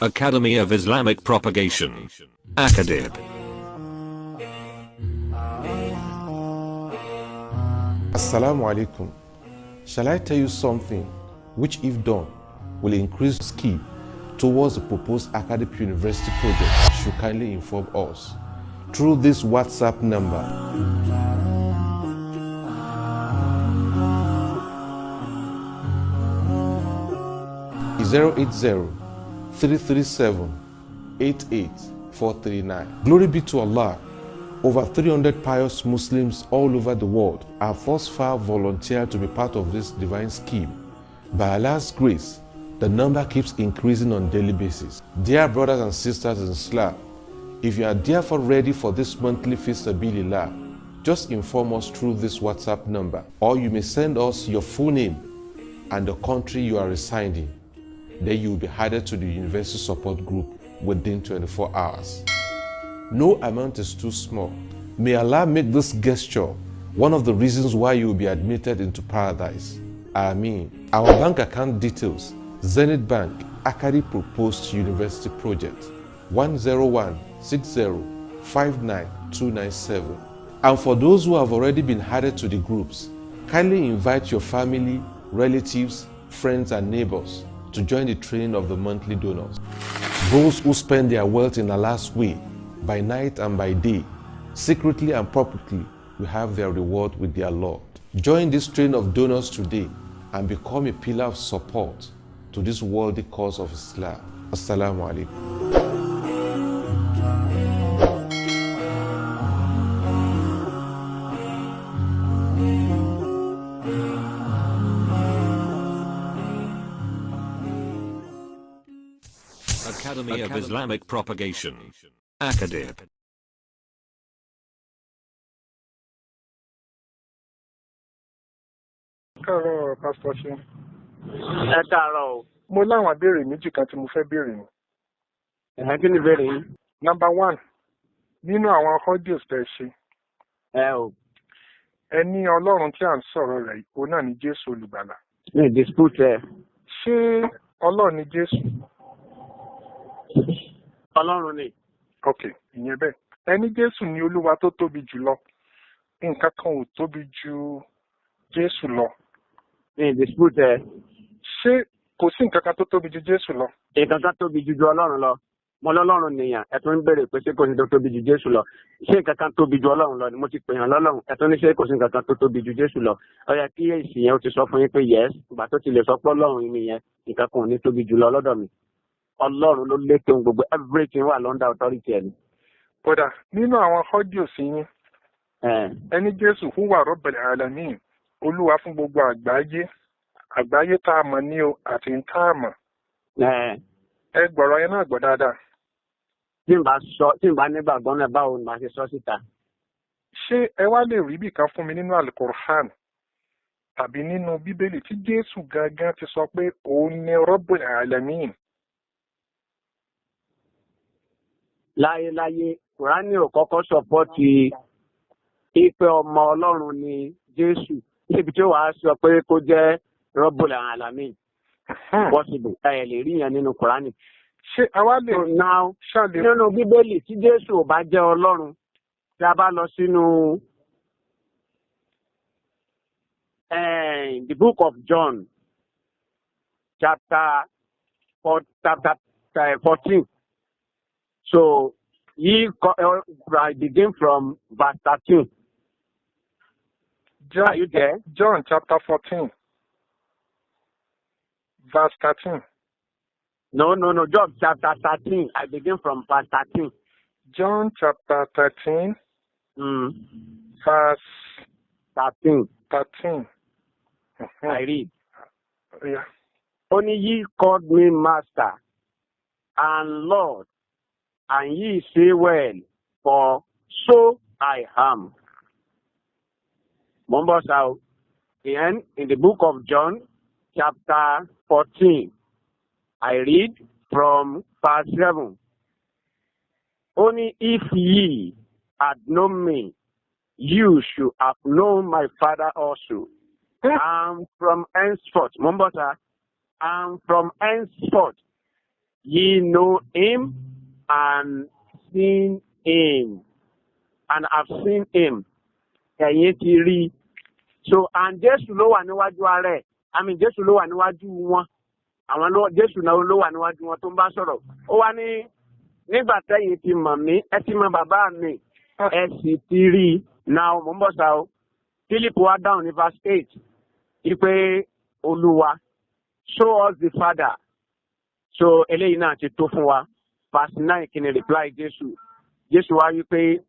Academy of Islamic Propagation. Akadib. Assalamu alaikum. Shall I tell you something which, if done, will increase skill towards the proposed Akadib University project? Should kindly inform us through this WhatsApp number. Is 080-337-88439. Glory be to Allah. Over 300 pious Muslims all over the world have thus far volunteered to be part of this divine scheme. By Allah's grace, the number keeps increasing on a daily basis. Dear brothers and sisters in Islam, if you are therefore ready for this monthly Fi Sabilillah, just inform us through this WhatsApp number, or you may send us your full name and the country you are residing. Then you will be added to the university support group within 24 hours. No amount is too small. May Allah make this gesture one of the reasons why you will be admitted into paradise. Ameen. Our bank account details: Zenith Bank, Akadib Proposed University Project, 10160599297. And for those who have already been added to the groups, kindly invite your family, relatives, friends, and neighbors to join the training of the monthly donors. Those who spend their wealth in Allah's way, by night and by day, secretly and publicly, will have their reward with their Lord. Join this train of donors today and become a pillar of support to this worthy cause of Islam. Assalamu alaikum. Academy of Islamic Propagation. Akadib. Káàárọ̀ Pastor Ṣe. Ẹ káàárọ̀ o. Mo láwọn ìbéèrè méjì kan tí mo fẹ́ béèrè ni. Kí ni ìbéèrè yín? Number 1, nínú àwọn audios tẹ́ ṣe, ẹ ní Ọlọ́run tí à ń sọ̀rọ̀ rẹ̀ òun náà ni Jésù olùgbàlà. Mi dispute ẹ. Ṣé Ọlọ́run ni Jésù? Ọlọ́run ni. Ok, ìyẹn bẹ́ẹ̀. Ẹ ní Jésù ni Olúwa tó tóbi jùlọ. Nǹkan kan ò tóbi ju Jésù lọ. Mi dispute ẹ. Ṣé kò sí nǹkan kan tó tóbi ju Jésù lọ? Nǹkan kan tóbi ju Ọlọ́run lọ. Mo lọ́lọ́run nìyàn. Ẹ tún ń béèrè pé ṣé kò sí tó tóbi ju Jésù lọ. Ṣé nǹkan kan tóbi ju Ọlọ́run lọ ni mo ti pè yàn lọ́lọ́run. Ẹ tún ní ṣé kò sí nǹkan kan tó tóbi ju Jésù lọ. Ó yẹ kí èsì yẹn ó ti sọ fún yín pé yes, ìgbà tó ti lè sọ pé Ọlọ́run nìyẹn, nǹkan kan ò ní tóbi jù lọ lọ́dọ̀ mi. Ọlọ́run ló lékè ohun gbogbo, everything wà lọ́ndà authority ẹ̀ ni. Kódà nínú àwọn audios yín, ẹ ní Jésù huwa Rabbul Alamin, Olúwa fún gbogbo àgbáyé. Àgbáyé tá a mọ̀ ní o àti ń tá a mọ̀. Ẹ gbọ́rọ̀ yẹn náà gbọ́ dáadáa. Tí n bá nígbàgbọ́ náà báwo ni màá ṣe sọ síta? Ṣé ẹ wá lè rí ibìkan fún mi nínú Al-Qur'an tàbí nínú Bíbélì tí Jésù gangan ti sọ pé òun ni Rabbul Alamin? Láyéláyé, Kùránì ò kọ́kọ́ sọ̀pọ́tì ìpè ọmọ Ọlọ́run ni Jésù. Níbi tí ó wàá sọ pé kó jẹ́ Rabbul Alamin. Possible. Ẹ lè rí yẹn nínú Kùránì. Ṣé àwa lè ṣàlè nínú Bíbélì tí Jésù ò bá jẹ́ Ọlọ́run, tí a bá lọ sínú the book of John, chapter 14. So I begin from verse 13. Are you there? John chapter 14, verse 13. No. John chapter 13. I begin from verse 13. John chapter 13, verse 13. 13. I read. Yeah. Only ye called me Master and Lord, and ye say well, for so I am. Mombasa, in the book of John, chapter 14, I read from verse 7. Only if ye had known me, you should have known my Father also. And from henceforth, Mombasa, and from henceforth Ye know him and seen him and have seen him. Ẹ̀yin ti rí. So and Jésù ló wà níwájú ara ẹ̀. Jésù ló wà níwájú wọn. Jésù náà ló wà níwájú wọn tó ń bá sọ̀rọ̀. Ó wá ní nígbà tẹ́yin ti mọ̀ mí, ẹ ti mọ bàbá mi, ẹ sì ti rí. Now mo ń bọ̀ sá o. Philip wá down ní verse 8. Ipe Olúwa, show us the Father. So eléyìí náà ti tó fún wa. Verse 9 kí ni reply Jésù. Jésù wá wí pé,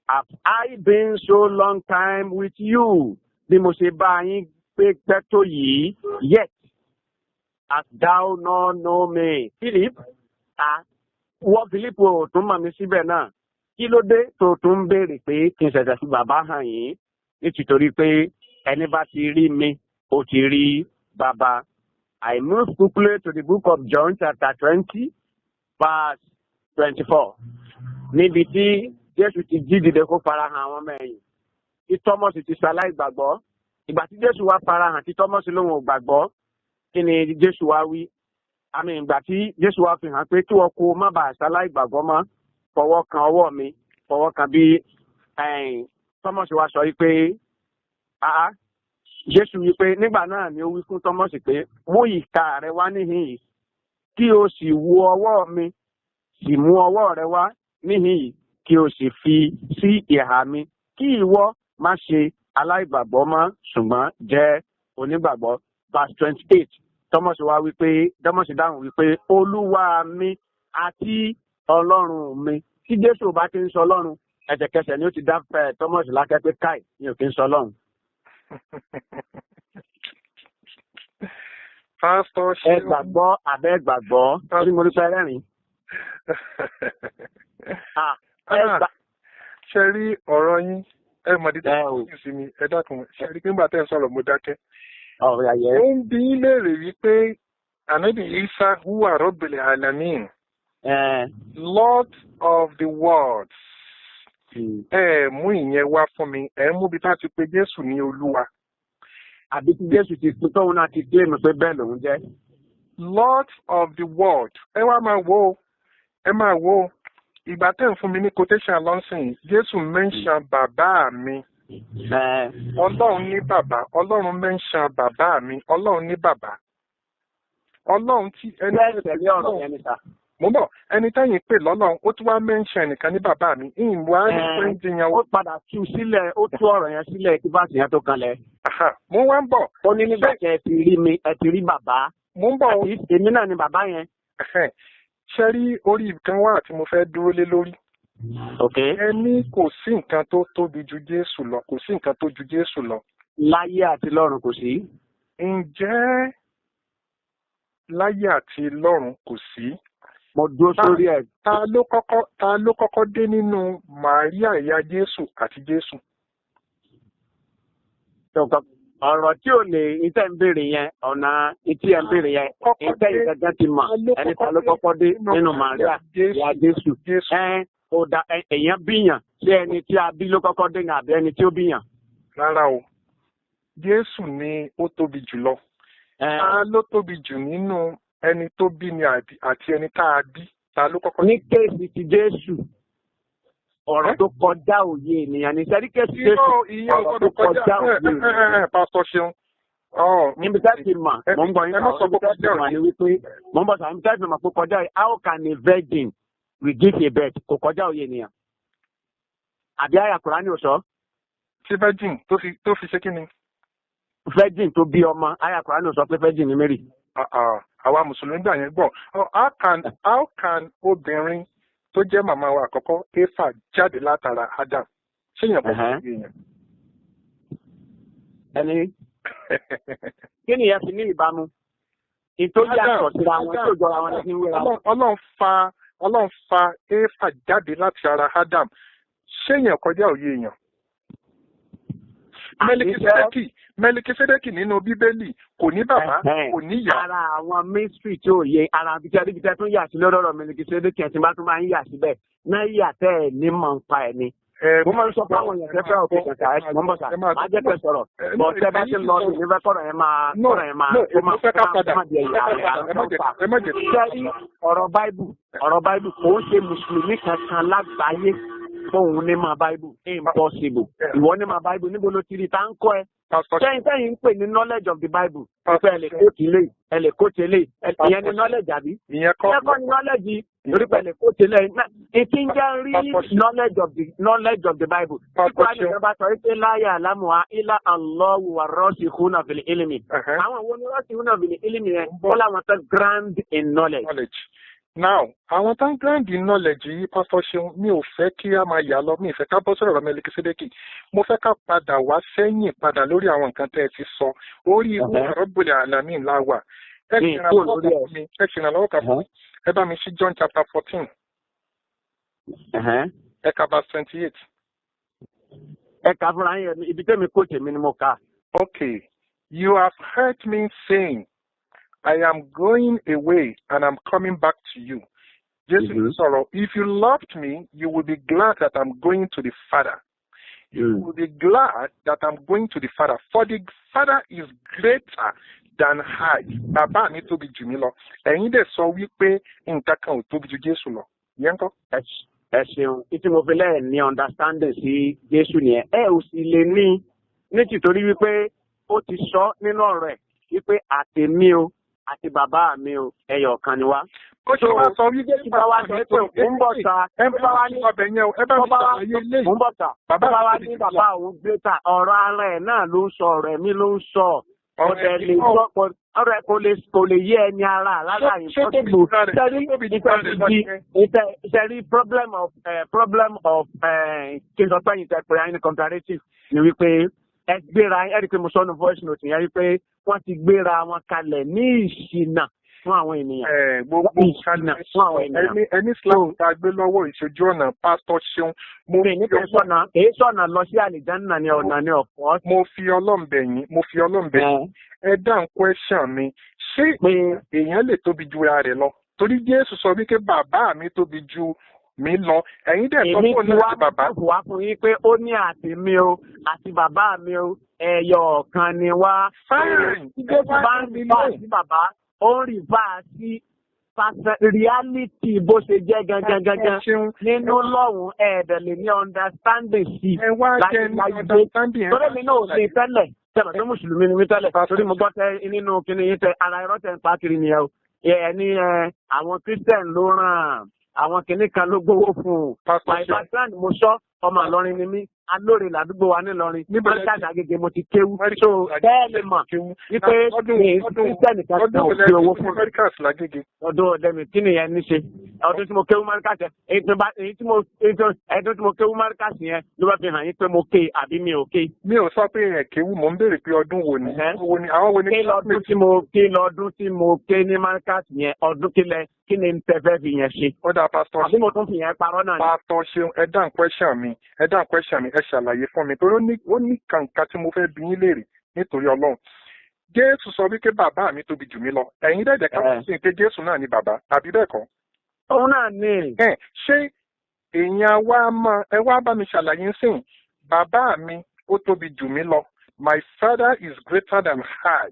have I been so long time with you? Bí mo ṣe bá yín pé pẹ́tó yìí, yet hast thou not know me. Philip, wọ́n Philip ò tún mọ̀ mí síbẹ̀ náà. Kí ló dé tó tún ń béèrè pé kí n ṣẹ̀ṣẹ̀ sí bàbá hàn yín? Nítorí pé ẹni bá ti rí mi, ó ti rí bàbá. I move quickly to the book of John chapter 20, verse 24. Níbi tí Jésù ti jí dìde kó farahàn àwọn ọmọ ẹ̀yìn. Tí Thomas ti ṣaláì gbàgbọ́. Ìgbà tí Jésù wá farahàn tí Thomas lóun ò gbàgbọ́. Kí ni Jésù wá wí? Ìgbà tí Jésù wá fi hàn pé kí wọ́n kó má bàa ṣaláì gbàgbọ́ mọ́. Fọwọ́ kan ọwọ́ mi. Fọwọ́ kan bí Thomas wá sọ wípé Jésù wípé nígbà náà ni ó wí fún Thomas pé mú ìka rẹ wá níhìn-ín kí o sì wo ọwọ́ mi, sì mú ọwọ́ rẹ wá níhìn-ín kí o sì fi sí ìhà mi, kí ìwọ má ṣe aláìgbàgbọ́ mọ́ ṣùgbọ́n jẹ́ onígbàgbọ́. Verse 28 Thomas wá wípé Thomas dáhùn wípé Olúwa mi àti Ọlọ́run mi. Tí Jésù bá ti ń sọ Ọlọ́run, ẹ̀jẹ̀kẹsẹ̀ ni ó ti dá Thomas lákẹ́ pé káì ni ò kí ń sọ Ọlọ́run. Pastor ẹ gbàgbọ́ àbẹ́ gbàgbọ́ tí mo rí pẹ́ rẹ́rìn. Ṣe rí ọ̀rọ̀ yín ẹ mọ̀ dídá sí mi ẹ dákun ṣe rí pé nígbà tẹ́ ń sọ̀rọ̀ mo dákẹ́. Ó ń bi í léèrè wípé Ànábì Isa huwa Rabbil Alamin, Lord of the world. Mú ìyẹn wá fún mi, mú bí tá ti pe Jésù ní Olúwa. Àbí tí Jésù ti pín tóun náà ti claim pé bẹ́ẹ̀ lòun jẹ́. Lord of the world. Ẹ wá máa wo ìgbà tẹ́ ń fún mi ní quotation lọ́sìn Jésù mention bàbá mi. Ọlọ́run ní bàbá, Ọlọ́run mention bàbá mi, Ọlọ́run ní bàbá. Ọlọ́run tí ẹni tẹ̀lé ọ̀rọ̀ yẹn níta. Mo bọ̀ ẹni táyìn pè lọ́lọ́run ó tún wá mention nìkan ní bàbá mi. Ìwà ní pé ń jiyàn ó padà tú sílẹ̀, ó tú ọ̀rọ̀ yẹn sílẹ̀ kí bá tìyẹn tó kanlẹ̀. Mo wá ń bọ̀. Ó ní nígbà tí ẹ ti rí mi, ẹ ti rí bàbá. Mo ń bọ̀. Àti èmi náà ni bàbá yẹn. Ṣé rí orí kan wà tí mo fẹ́ dúró lé lórí? Ẹni kò sí nǹkan tó tóbi ju Jésù lọ, kò sí nǹkan tó ju Jésù lọ. Láyé àti lọ́run kò sí. Ǹjẹ́ láyé àti lọ́run kò sí? Mo dúró sórí ẹ̀. Ta ló kọ́kọ́ dé nínú Màríà ìyá Jésù àti Jésù? Ọ̀rọ̀ tí ò lè ìtẹ́ ń béèrè yẹn, ọ̀nà ìtí ẹ̀ ń béèrè yẹn, ìtẹ́ ìgbàgbọ́ ti mọ̀, ẹni ta ló kọ́kọ́ dé nínú Màríà ìyá Jésù. Èèyàn bíyàn, ṣé ẹni tí a bí ló kọ́kọ́ dé ní àbí ẹni tí ó bíyàn? Rárá o, Jésù ni ó tóbi jùlọ. Ta ló tóbi jù nínú ẹni tó bí ni àti ẹni tá a bí? Ta ló kọ́kọ́? Ní kéèsì ti Jésù, ọ̀rọ̀ tó kọjá òye ènìyàn ní sẹ́rí kéèsì Jésù, ọ̀rọ̀ tó kọjá òye ènìyàn. Pásítọ̀ Ṣeun. Níbi tá ti mà, mo ń bọ̀ yín sọ̀rọ̀ níbi tá ti mà ní wípé, mo ń bọ̀ sọ̀rọ̀ níbi tá ti mà pé kọjá òye, how can a virgin give a birth? Kò kọjá òye ènìyàn. Àbí àyà Kùránì ò sọ? Ṣé virgin tó fi ṣe kí ni? Virgin tó bí ọmọ, àyà Kùránì ò sọ pé virgin ni Mary. Àwa Mùsùlùmí gbà yẹn gbọ́. How can obìnrin tó jẹ́ màmá wa àkọ́kọ́ Éfà jáde látara Adam? Ṣé èèyàn kò sí èèyàn? Ẹni kí ni ìyẹn fi ní ìbámu? Ìtò yàtọ̀ síra wọn tó jọra wọn ní wíwá. Ọlọ́run fa Éfà jáde láti ara Adam. Ṣé èèyàn kọjá òye èèyàn? Mẹlikisedeki nínú Bíbélì kò ní bàbá, kò ní ìyá. Ara àwọn mísírì tí ò yé, ara àbíkẹ́ tó ń yà sí lọ́dọ̀ Mẹlikisedeki ẹ̀sìn bá tún máa ń yà síbẹ̀. Náà yà tẹ́ ẹ̀ ní mọ̀ ń pa ẹ̀ ni. Mo máa ń sọ fáwọn èèyàn tẹ́fẹ́ òkè kankan ẹ̀ mọ́ bọ̀sà. Má jẹ́ pẹ́ sọ̀rọ̀. Bọ̀ tẹ́ bá ti lọ sí ìlú fẹ́ kọ́rọ̀ ẹ̀ máa ọ̀rọ̀ Báíbù kò ń ṣe Mùsùlùmí kankan lágbàáyé fóun ní máa Báíbù. Impossible. Ìwọ ní máa Báíbù níbo ló ti rí tá ń kọ́ ẹ. Sẹ́yìn ń pè ní knowledge of the Bible. Ìfẹ́ ẹ lè kóòtù ilé, ẹ lè kóòtù ilé, ìyẹn ní knowledge àbí? Ìyẹn kọ́ ní knowledge lórí pẹ̀lẹ́ kóòtù ilé. Ìtí ń jẹ́ rí knowledge of the Bible. Kíkọ́ àti ìjọba sọ pé láyà lámùá ilá Allahu wa rasikhuna fil ilmi. Àwọn wo ni rasikhuna fil ilmi yẹn? Wọ́n láwọn tó grand in knowledge. Now, àwọn tó ń grand in knowledge yìí, Pastor Ṣeun, mi ò fẹ́ kí a máa yà lọ, mi ò fẹ́ ká bọ́ sọ̀rọ̀ ọ̀rọ̀ Mẹ́líkísédékì. Mo fẹ́ ká padà wá sẹ́yìn padà lórí àwọn nǹkan tẹ́ ẹ ti sọ. Orí ìwé Rabbul Alamin la wà. Ẹ ṣìrànlọ́wọ́ kà fún mi. Ẹ bá mi ṣí John chapter 14. Ẹ kà verse 28. Ẹ kà fúnra yẹn, ibi tẹ́mi kó tèmi ni mo kà. Okay. You have heard me saying, I am going away and I'm coming back to you. Jesus sorrow. If you loved me, you will be glad that I'm going to the Father. You will be glad that I'm going to the Father. For the Father is greater than I. Bàbá mi tóbi jù mí lọ. Ẹ̀yin dẹ̀ sọ wípé nǹkan kan ò tóbi jù Jésù lọ. Yẹn kọ́. Ẹ ṣeun. Ìtí mo fi lẹ́ẹ̀ ní understanding sí Jésù nìyẹn. Ẹ ò sì lè ní nítorí wípé ó ti sọ nínú ọ̀rọ̀ ẹ̀ wípé àtèmi o àti bàbá mi o ẹyọ kan ni wá. Ó ṣe wá sọ wípé bàbá wa sọ pé òun bọ̀ ta ẹ bá wa ní ọbẹ̀ yẹn o ẹ bá mi ṣàlàyé ilé. Òun bọ̀ ta bàbá wa ní bàbá òun gbé ta ọ̀rọ̀ ara ẹ̀ náà ló ń sọ ọ̀rọ̀ ẹ̀mí ló ń sọ. Ọ̀rẹ́ lè sọ ọ̀rọ̀ ẹ̀ kò lè yé ẹni ara rárá impossible. Ṣẹ́rí problem of kí n sọ pé ìtẹ̀pẹ̀rẹ̀ ní comparative ni wípé ẹ gbéra ẹ rí i pé mo sọ ní voice note yẹn rí i pé wọ́n ti gbéra wọn kalẹ̀ ní ìṣìnà fún àwọn ènìyàn. Gbogbo ìṣìnà fún àwọn ènìyàn. Ẹni Islam tá a gbé lọ́wọ́ ìṣojú ọ̀nà Pastor Ṣeun. Mo ní kí èyí sọ̀nà lọ sí àlìjánnà ní ọ̀nà ní ọ̀pọ̀. Mo fi Ọlọ́run bẹ̀ yín. Ẹ dáhùn question mi. Ṣé èèyàn lè tóbi ju ara rẹ̀ lọ? Torí Jésù sọ wípé bàbá mi tóbi ju mi lọ. Ẹ̀yin dẹ̀ sọ fún ní bàbá. Èmi ti wá fún yín pé ó ní àti mi o àti bàbá mi o ẹyọ kan ni wá. Fine. Jésù bá ń rí bá sí bàbá ó ń rí bá sí reality bó ṣe jẹ́ gangan nínú lọ́hùn ẹ̀ẹ́dẹ̀ lè ní understanding sí. Ẹ wá jẹ́ ní understanding. Torí mi náà ò lè tẹ́lẹ̀ tẹ́lẹ̀ tó Mùsùlùmí ni mi tẹ́lẹ̀ torí mo gbọ́ tẹ nínú kíní yín tẹ ara irọ́ tẹ̀ ń pa kiri nìyẹn o. Ẹ ní àwọn Christian ló ràn àwọn kìnnì kan ló gbowó fún un. My background mo sọ ọmọ Ìlọrin ni mí alóore làdúgbò wa nílọrin mọ́ríkàsì Agége mo ti kéwú. So bẹ́ẹ̀ lè mọ̀ wípé Christian kan tó fi owó fún mọ́ríkàsì l'Agége. Ọdún ọ̀dẹ́mi kí nìyẹn ní ṣe ọdún tí mo kéwú mọ́ríkàsì èyí tí mo kéwú mọ́ríkàsì yẹn ló bá fi hàn yín pé mo ké àbí mi ò ké. Mi ò sọ pé ẹ̀ kéwú mò ń béèrè pé ọdún wo ni. Àwọn wo ni. Kí lọ́dún tí mo ké ní mọ́ríkàsì yẹn ọdún kí ni n tẹ fẹ́ fi yẹn ṣe. Ó dáa Pastor Ṣeun. Àbí mo tún fi yẹn parọ́ náà ni. Pastor Ṣeun ẹ dáhùn question mi ẹ ṣàlàyé fún mi torí ó ní kàǹkà tí mo fẹ́ bi yín léèrè nítorí Ọlọ́run. Jésù sọ wípé bàbá mi tóbi jù mí lọ. Ẹ̀yin dẹ̀dẹ̀ ká sí pé Jésù náà ni bàbá àbí bẹ́ẹ̀ kọ́. Òun náà ni. Ṣé èèyàn ẹ wá bá mi ṣàlàyé sìn bàbá mi ó tóbi jù mí lọ. My father is greater than I.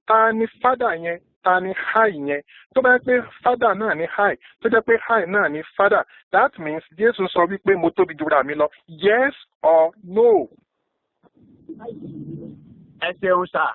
Ta ni father yẹn? Ta ni high yẹn? Tó bá jẹ́ pé father náà ni high, tó jẹ́ pé high náà ni father, that means Jésù sọ wípé mo tóbi jura mi lọ. Yes or no? Ẹ ṣeun sà,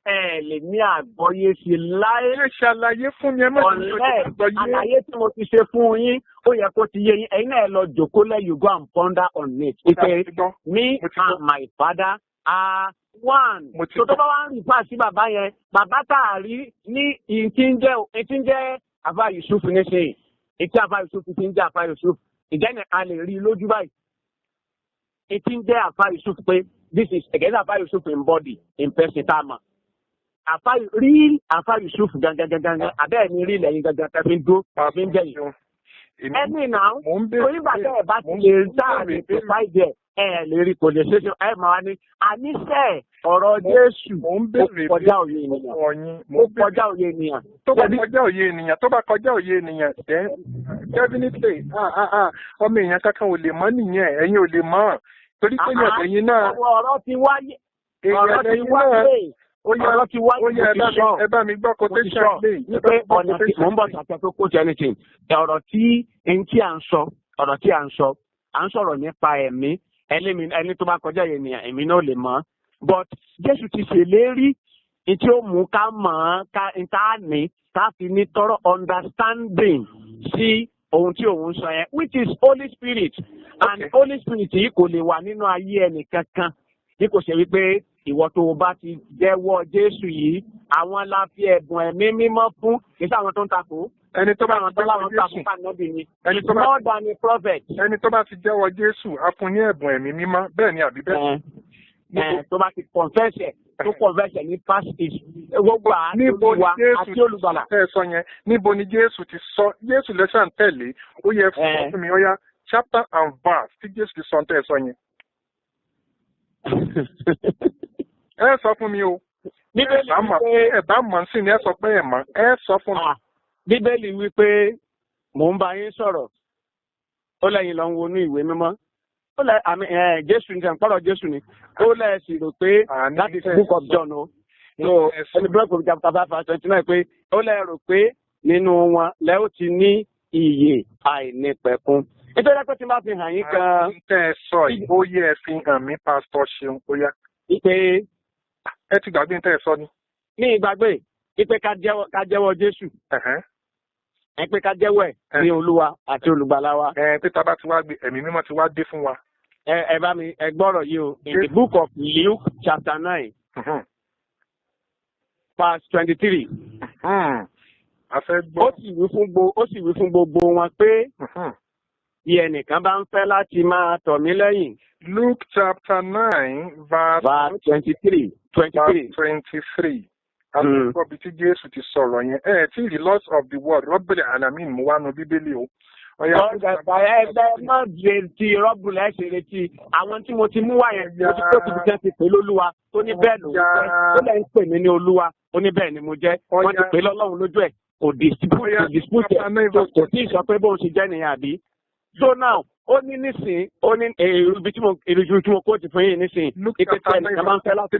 ẹ lè ní àgbọ́yé sí láyé. Ẹ ṣàlàyé fún mi ẹ má ti ṣe àgbọ́yé. Àlàyé tí mo ti ṣe fún yín, ó yẹ kó ti yé yín. Ẹ̀yin náà lọ jòkó lẹ́ you go and ponder on it. Ìpè me and my father are one. So tó bá wá ń rí fà sí bàbá yẹn, bàbá tá a rí ní ìtí ń jẹ́ Àfà Yusuf nísìnyí. Ìtí Àfà Yusuf ti ń jẹ́ Àfà Yusuf. Ìjẹ́ ni a lè rí lójú báyìí. Ìtí ń jẹ́ Àfà Yusuf pé this is against Àfà Yusuf in body, in person tá a mọ̀. Real Àfà Yusuf gangan, abẹ́ẹ̀ ni rí lẹ́yìn gangan tẹ́fí ń dó, tẹ́fí ń jẹ́ yìí. Ẹni náà, onígbàtẹ́ ẹ̀ bá ti lè sáà ní provide ẹ̀ lè rí kò lè ṣe ṣe ẹ̀ máa ní àníṣe ọ̀rọ̀ Jésù ó kọjá òye ènìyàn. Ó kọjá òye ènìyàn. Tó bá kọjá òye ènìyàn, definitely ọmọ èèyàn kankan ò lè mọ̀ nìyẹn, ẹ̀yin ò lè mọ̀ torí pé ẹ̀yin náà ọ̀rọ̀ ti wáyé ọ̀rọ̀ ti wáyé ẹ bá mi gbọ́ quotation lè wípé ọ̀nà tí mò ń bọ̀ ṣàtẹ tó kó jẹ́ anything ọ̀rọ̀ tí à ń sọ̀rọ̀ nípa ẹ̀mí ẹni tó bá kọjá yẹn ni ẹ̀mí náà lè mọ̀ but Jésù ti ṣèlérí tí ó mú ká mọ̀ ká ní ká fi ní tọrọ understanding sí ohun tí òun sọ yẹn which is Holy Spirit and Holy Spirit yìí kò lè wà nínú ayé ẹnì kankan bí kò ṣe wípé ìwọ tó o bá ti jẹ́wọ́ Jésù yìí àwọn la fi ẹ̀bùn ẹ̀mí mímọ́ fún kì í ṣe àwọn tó ń takò ẹni tó bá àwọn tó láwọn takò kànábì ni more than a prophet. ẹni tó bá ti jẹ́wọ́ Jésù á fún ní ẹ̀bùn ẹ̀mí mímọ́ bẹ́ẹ̀ ni àbí bẹ́ẹ̀. tó bá ti confess ní past is gbogbo àtúwà àti olùgbàlà. Níbo ni Jésù ti sọ Jésù lẹ́sàn tẹ̀lé ó yẹ fún mi ó yá chapter and verse tí Jésù ti sọ ń tẹ̀ sọ yẹn. Ẹ sọ fún mi o. Ẹ bá mọ̀ sí ni ẹ sọ pé ẹ mọ̀ ẹ sọ fún mi. Bíbélì wípé mò ń bá yín sọ̀rọ̀ ó lẹ́yìn lọ ń wọnú ìwé mímọ́. Jésù ní sẹ́ńpọ̀rọ̀ Jésù ni ó lẹ́ẹ̀sì rò pé that is book of John o so ẹni book of chapter 5:29 pé ó lẹ́ẹ̀ rò pé nínú wọn lẹ́ ó ti ní ìyè àìnípẹ̀kun nítorí pé tí n bá fi hàn yín kan. Tẹ́ ẹ sọ yìí ó yẹ ẹ fi hàn mí pásítọ̀ Ṣeun ó yá. Ipe ẹ ti gbàgbé tẹ́ ẹ sọ ni. Ní ìgbàgbé ipe ká jẹ́wọ́ Jésù. Ẹ pé ká jẹ́wọ́ ẹ̀ ní Olúwa àti olùgbàlà wa. Pé tá a bá ti wá gbé ẹ̀mí mímọ́ ti wá dé fún wa. Ẹ bá mi ẹ gbọ́rọ̀ yìí o in the book of Luke chapter 9 verse 23. A fẹ́ gbọ́. Ó sì wí fún gbogbo wọn pé bí ẹnìkan bá ń fẹ́ láti máa tọ̀ mí lẹ́yìn. Luke chapter 9 verse 23. Àtúntò bí tí Jésù ti sọ̀rọ̀ yẹn tí the laws of the world Rabbil Alamin mú wá nu Bíbélì o. Ẹgbẹ́ má retí rọ́bùlẹ̀ ẹ̀ṣẹ̀ retí àwọn tí mo ti mú wá yẹn mo ti pé kùtù jẹ́ ti pè lólúwa tó ní bẹ́ẹ̀ lòun jẹ́ ó lẹ́ ń pè mí ní Olúwa ó ní bẹ́ẹ̀ ni mo jẹ́ wọ́n ti pè lọ́lọ́run lójú ẹ̀ kò dispute kò tí ì sọ pé bóun ṣe jẹ́ nìyẹn àbí. So now ó ní nísìn ó ní ibi tí mo kóòtù fún yìí nísìn ipe tí ẹnìkan bá ń fẹ́ láti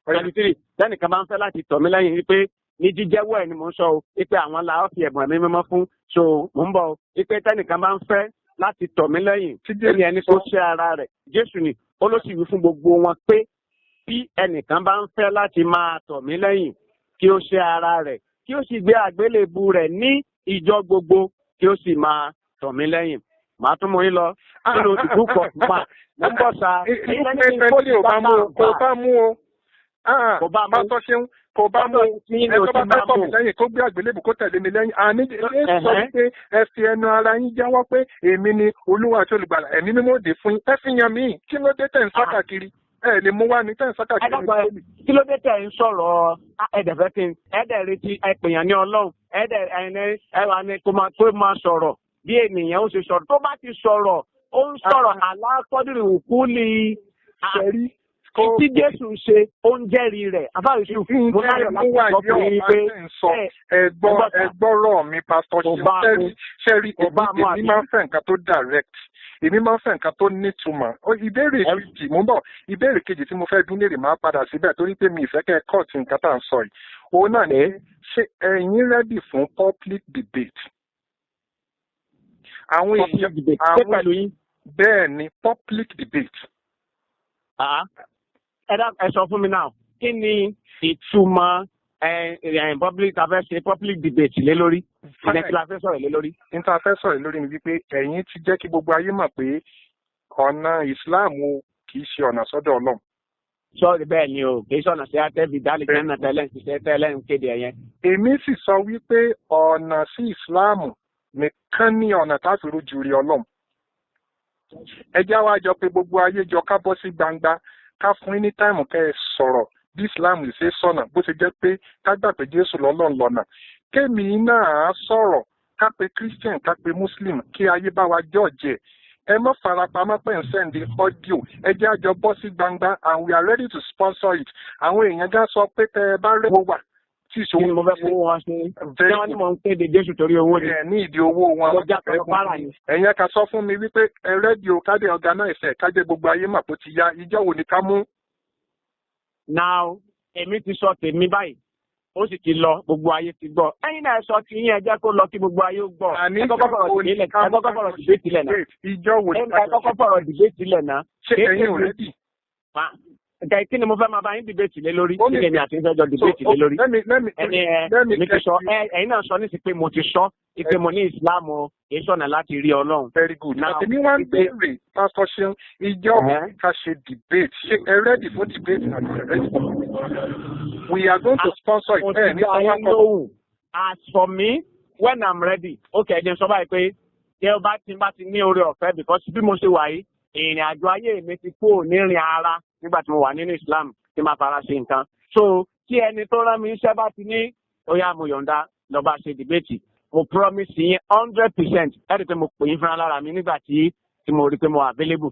23 lẹ́nìkan bá ń fẹ́ láti tọ̀ mí lẹ́yìn wípé ní jíjẹ́wọ́ ẹ̀ ni mò ń sọ o wípé àwọn la ó fi ẹ̀bùn ẹ̀mí mímọ́ fún so mò ń bọ̀ o wípé tẹ́nìkan bá ń fẹ́ láti tọ̀ mí lẹ́yìn ẹni ẹni tó ṣe ara rẹ̀ Jésù ni ó ló sì wí fún gbogbo wọn pé bí ẹnìkan bá ń fẹ́ láti máa tọ̀ mí lẹ́yìn kí ó ṣe ara rẹ̀ kí ó sì gbé àgbélébù rẹ̀ ní ìjọ gbogbo kí ó sì máa tọ̀ mí lẹ́yìn. Màá tún mú yín lọ nínú ìdúkọ̀ pa mo ń bọ̀ sa kò bá mú tọ́ ṣeun kò bá mú ẹ tó bá fẹ́ tọ̀ mí lẹ́yìn kó gbé àgbélébù kó tẹ̀lé mi lẹ́yìn àní ẹ sọ pé ẹ fi ẹnu ara yín jẹ́wọ́ pé èmi ni Olúwa àti olùgbàlà ẹ̀mí mímọ́ òde fún yín ẹ fi yan mí kí ló dé tẹ̀ ń sá kàkiri ẹ lè mú wá ní tẹ̀ ń sá kàkiri. Kí ló dé tẹ̀ ń sọ̀rọ̀ ẹ̀dẹ̀fẹ́ kí n ẹ̀dẹ̀ retí ẹ̀pèyàn ní Ọlọ́run ẹ̀wà ni kó máa sọ̀rọ̀ bí ènìyàn ó ṣe sọ̀rọ̀ tó bá ti sọ̀rọ̀ ó ń sọ̀rọ̀ aláàkọ́dìrì òkú ni tí Jésù ṣe ó ń jẹ́rìí rẹ̀ abáyọ̀sù mo láyọ̀ láti sọ fún yín pé ẹgbọ́rọ̀ mi pásítọ̀ ṣẹ́rí èmi máa ń fẹ́ nǹkan tó direct èmi máa ń fẹ́ nǹkan tó nítumọ̀ ìbéèrè kejì mo ń bọ̀ ìbéèrè kejì tí mo fẹ́ dún lérè máa padà síbẹ̀ torí pé mi ìfẹ́ kẹ́ kọ́ọ̀tì nǹkan tá à ń sọ yìí òun náà ni ṣé ẹ̀yin ready fún public debate àwọn èèyàn bẹ́ẹ̀ ni public debate. Ẹ sọ fún mi náà kí ni ìtumọ̀ public debate lé lórí ìdẹ́kí la fẹ́ sọ̀rọ̀ lé lórí. ní ta fẹ́ sọ̀rọ̀ lórí ni wípé ẹ̀yin ti jẹ́ kí gbogbo ayé mọ̀ pé ọ̀nà Islam kì í ṣe ọ̀nà sọ́dọ̀ Ọlọ́run. Sọ́ọ̀rì bẹ́ẹ̀ ni o kì í ṣọ̀nà sí àtẹ́bí dálé jẹ́nà tẹ́lẹ̀ ń ṣiṣẹ́ tẹ́lẹ̀ ń kéde ẹ̀yẹn. Èmi sì sọ wípé ọ̀nà sí Islam nìkan ní ọ̀nà táfi rójú rí Ọlọ́run. Ẹ jẹ́ wá jọ pé gbogbo ayé jọ ká bọ́ sí gbangba ká fún yín ní táìmù kẹ́ ẹ sọ̀rọ̀ bí Islam ṣe sọ̀nà bó ṣe jẹ́ pé ká gbà pé Jésù lọ́lọ́run lọ́nà. Kémi náà sọ̀rọ̀ ká pe Christian ká pe Muslim kí ayé bá wa jọ́ọ̀jẹ̀. Ẹ má farapamọ́ pé ń sẹ́ndí ọ́díò ẹ jẹ́ àjọ bọ́ sí gbangba and we are ready to sponsor it. Àwọn èèyàn gá sọ pé tẹ ẹ bá rẹ̀ wà tí ìṣòwò ni mo fẹ́ fowó wọn ṣe tí wọ́n ní mò ń kéde Jésù torí owó ni. ní ìdí owó wọn. mo já pẹ̀lú pààrà ni. ẹ̀yin ká sọ fún mi wípé rédíò kádé organize kájé gbogbo ayé mà kó ti yá ìjọ wo ni ká mú. now èmi ti sọ tèmi báyìí ó sì ti lọ gbogbo ayé ti gbọ́ ẹ̀yin náà sọ ti yín ẹ jẹ́ kó lọ kí gbogbo ayé ó gbọ́ ẹ kọ́kọ́ fọ̀rọ̀ dìbé tilẹ̀ náà ìjọ wo ni ẹ kọ́kọ́ fọ̀rọ̀ dìbé tilẹ̀ náà. ṣé ẹ̀yin ò rẹ́dì. kí ni mo fẹ́ máa bá yín dìbéètì lé lórí kí lèmi àti ìfẹ́jọ́ dìbéètì lé lórí ẹni ti sọ ẹ̀yin náà sọ ní sí pé mo ti sọ ìpè mo ní ìsìláàmù èsọ̀nà láti rí Ọlọ́run. very good now èmi wá ń béèrè pásítọ̀ Ṣeun ìjọ ká ṣe debate ṣé ẹ ready for debate àti ẹ ready for debate we are going to sponsor it ẹ ní àwọn akọ. as for me when I'm ready okay ẹ̀jẹ̀ sọ báyìí pé tí ó bá ti ní oore ọ̀fẹ́ because bí mo ṣe wà yìí ìrìn àjò ayé mi ti kó nírin ara nígbà tí mo wà nínú Islam tí máa fara ṣe nǹkan so kí ẹni tó rán mi iṣẹ́ bá ti ní ó yá mo yọ̀ǹda lọ bá ṣe dìbẹ́tì mo promise yín 100% ẹ rí i pé mo pè yín fúnra lára mi nígbà tí mo rí i pé mo available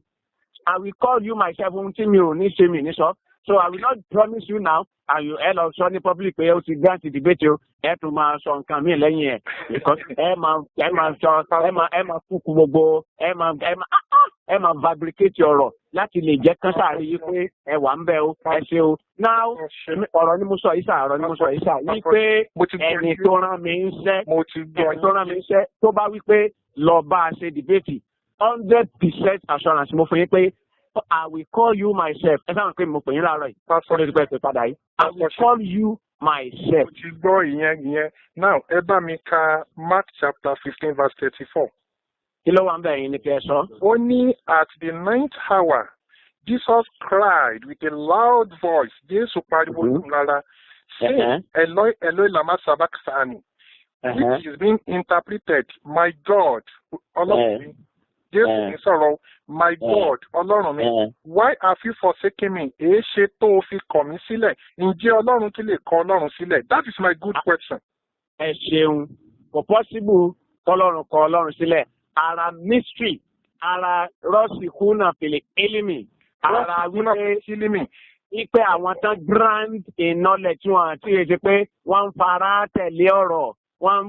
I will call you myself ohun tí mi ò ní ṣe mi ní sọ so I will not promise you now and you ẹ lọ sọ ní public pé ó ti grant debate o ẹ tún máa sọ nǹkan míì lẹ́yìn ẹ̀ because ẹ máa sọ ẹ máa kúkú gbogbo ẹ máa fabricate ọ̀rọ̀ láti lè jẹ́ kán sáré yìí pé ẹ wà ń bẹ o ẹ ṣe o now ọ̀rọ̀ ni mo sọ yìí sà yìí pé ẹni tó rán mi ń ṣẹ́ tó bá wí pé lọ bá a ṣe debate 100% assurance mo fún yín pé I will call you myself. Ẹ sábà pé mo pè yín láàárọ̀ yìí. Pásítọ̀ lórí pẹ̀sẹ̀ padà yìí. I will call you myself. Mo ti gbọ́ ìyẹn. Now ẹ bá mi ka Mark chapter 15 verse 34. Kí ló wà ń bẹ̀ yín ni kí ẹ sọ? Ó ní at the 9th hour Jesus cried with a loud voice. Jésù pariwo lóhùn lára. Say Eloi Eloi lama sabachthani. Which is being interpreted my God. Ọlọ́run mi. Jésù ní sọ̀rọ̀ my God Ọlọ́run mi why have you forsaken me èé ṣe tó o fi kọ̀ mí sílẹ̀ ǹjẹ́ Ọlọ́run kí lè kọ̀ Ọlọ́run sílẹ̀ that is my good question. Ẹ ṣeun kò possible kọ́lọ́run kọ̀ Ọlọ́run sílẹ̀ ara mystery ara rọ́ọ̀sì kúnà fèlè élímì ara wípé àwọn tán grand in knowledge wọn àti èsì pé wọ́n ń fara tẹ̀lé ọ̀rọ̀ wọ́n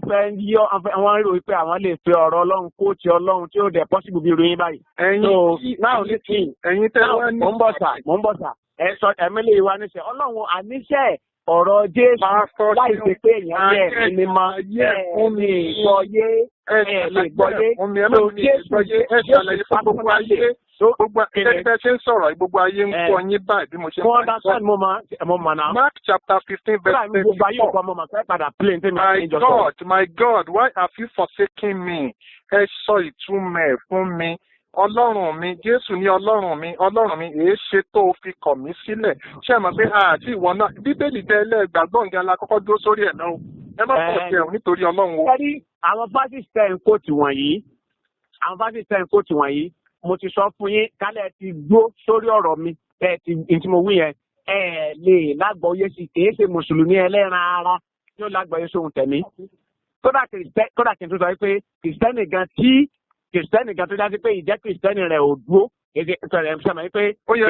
wọ́n rò pé àwọn lè fi ọ̀rọ̀ Ọlọ́run kóòtù Ọlọ́run tí ó dẹ̀ possible bí ìròyìn báyìí. ẹ̀yin tẹ́ wá ní. mo ń bọ̀ sà ẹ sọ ẹ̀mílẹ̀ wa níṣẹ́ Ọlọ́run àníṣe ọ̀rọ̀ Jésù láì ṣe pé èèyàn yẹ ẹni mọ ẹni ìgbọ́yé ẹni ìgbọ́yé tó Jésù gbogbo ayé gbogbo ẹgbẹ́ ṣe ń sọ̀rọ̀ gbogbo ayé ń kọ́ yín báyìí bí mo ṣe ń sọ. mo mọ̀ náà. Mark chapter 15 verse 34. My God, why have you forsaken me? Ẹ sọ ìtumọ̀ ẹ̀ fún mi. Ọlọ́run mi, Jésù ní Ọlọ́run mi, èé ṣe tó o fi kọ̀ mí sílẹ̀. Ṣé ẹ mọ̀ pé àti ìwọ náà, Bíbélì jẹ́ ẹlẹ́gbàgbọ́ nǹkan la kọ́kọ́ dúró sórí ẹ̀ náà. Ẹ má pọ̀ jẹun nítorí Ọlọ́run o. Kẹ́rí àwọn fásitì tẹ̀ ń kóòtù wọ̀nyí, mo ti sọ fún yín kálẹ̀ ti gbó sórí ọ̀rọ̀ mi tí mo wí yẹn lè lágbọ́yé sí kìí ṣe mùsùlùmí ẹlẹ́ran ara tí ó lágbọ́yé sóhun tẹ̀mí. kódà kí n tó sọ pé kìrìsìtẹ́nì gan tó dájú pé ìjẹ́ kìrìsìtẹ́nì rẹ̀ ò dúró èdè ìtọ̀rẹ̀ ẹ̀ sọ̀rọ̀ pé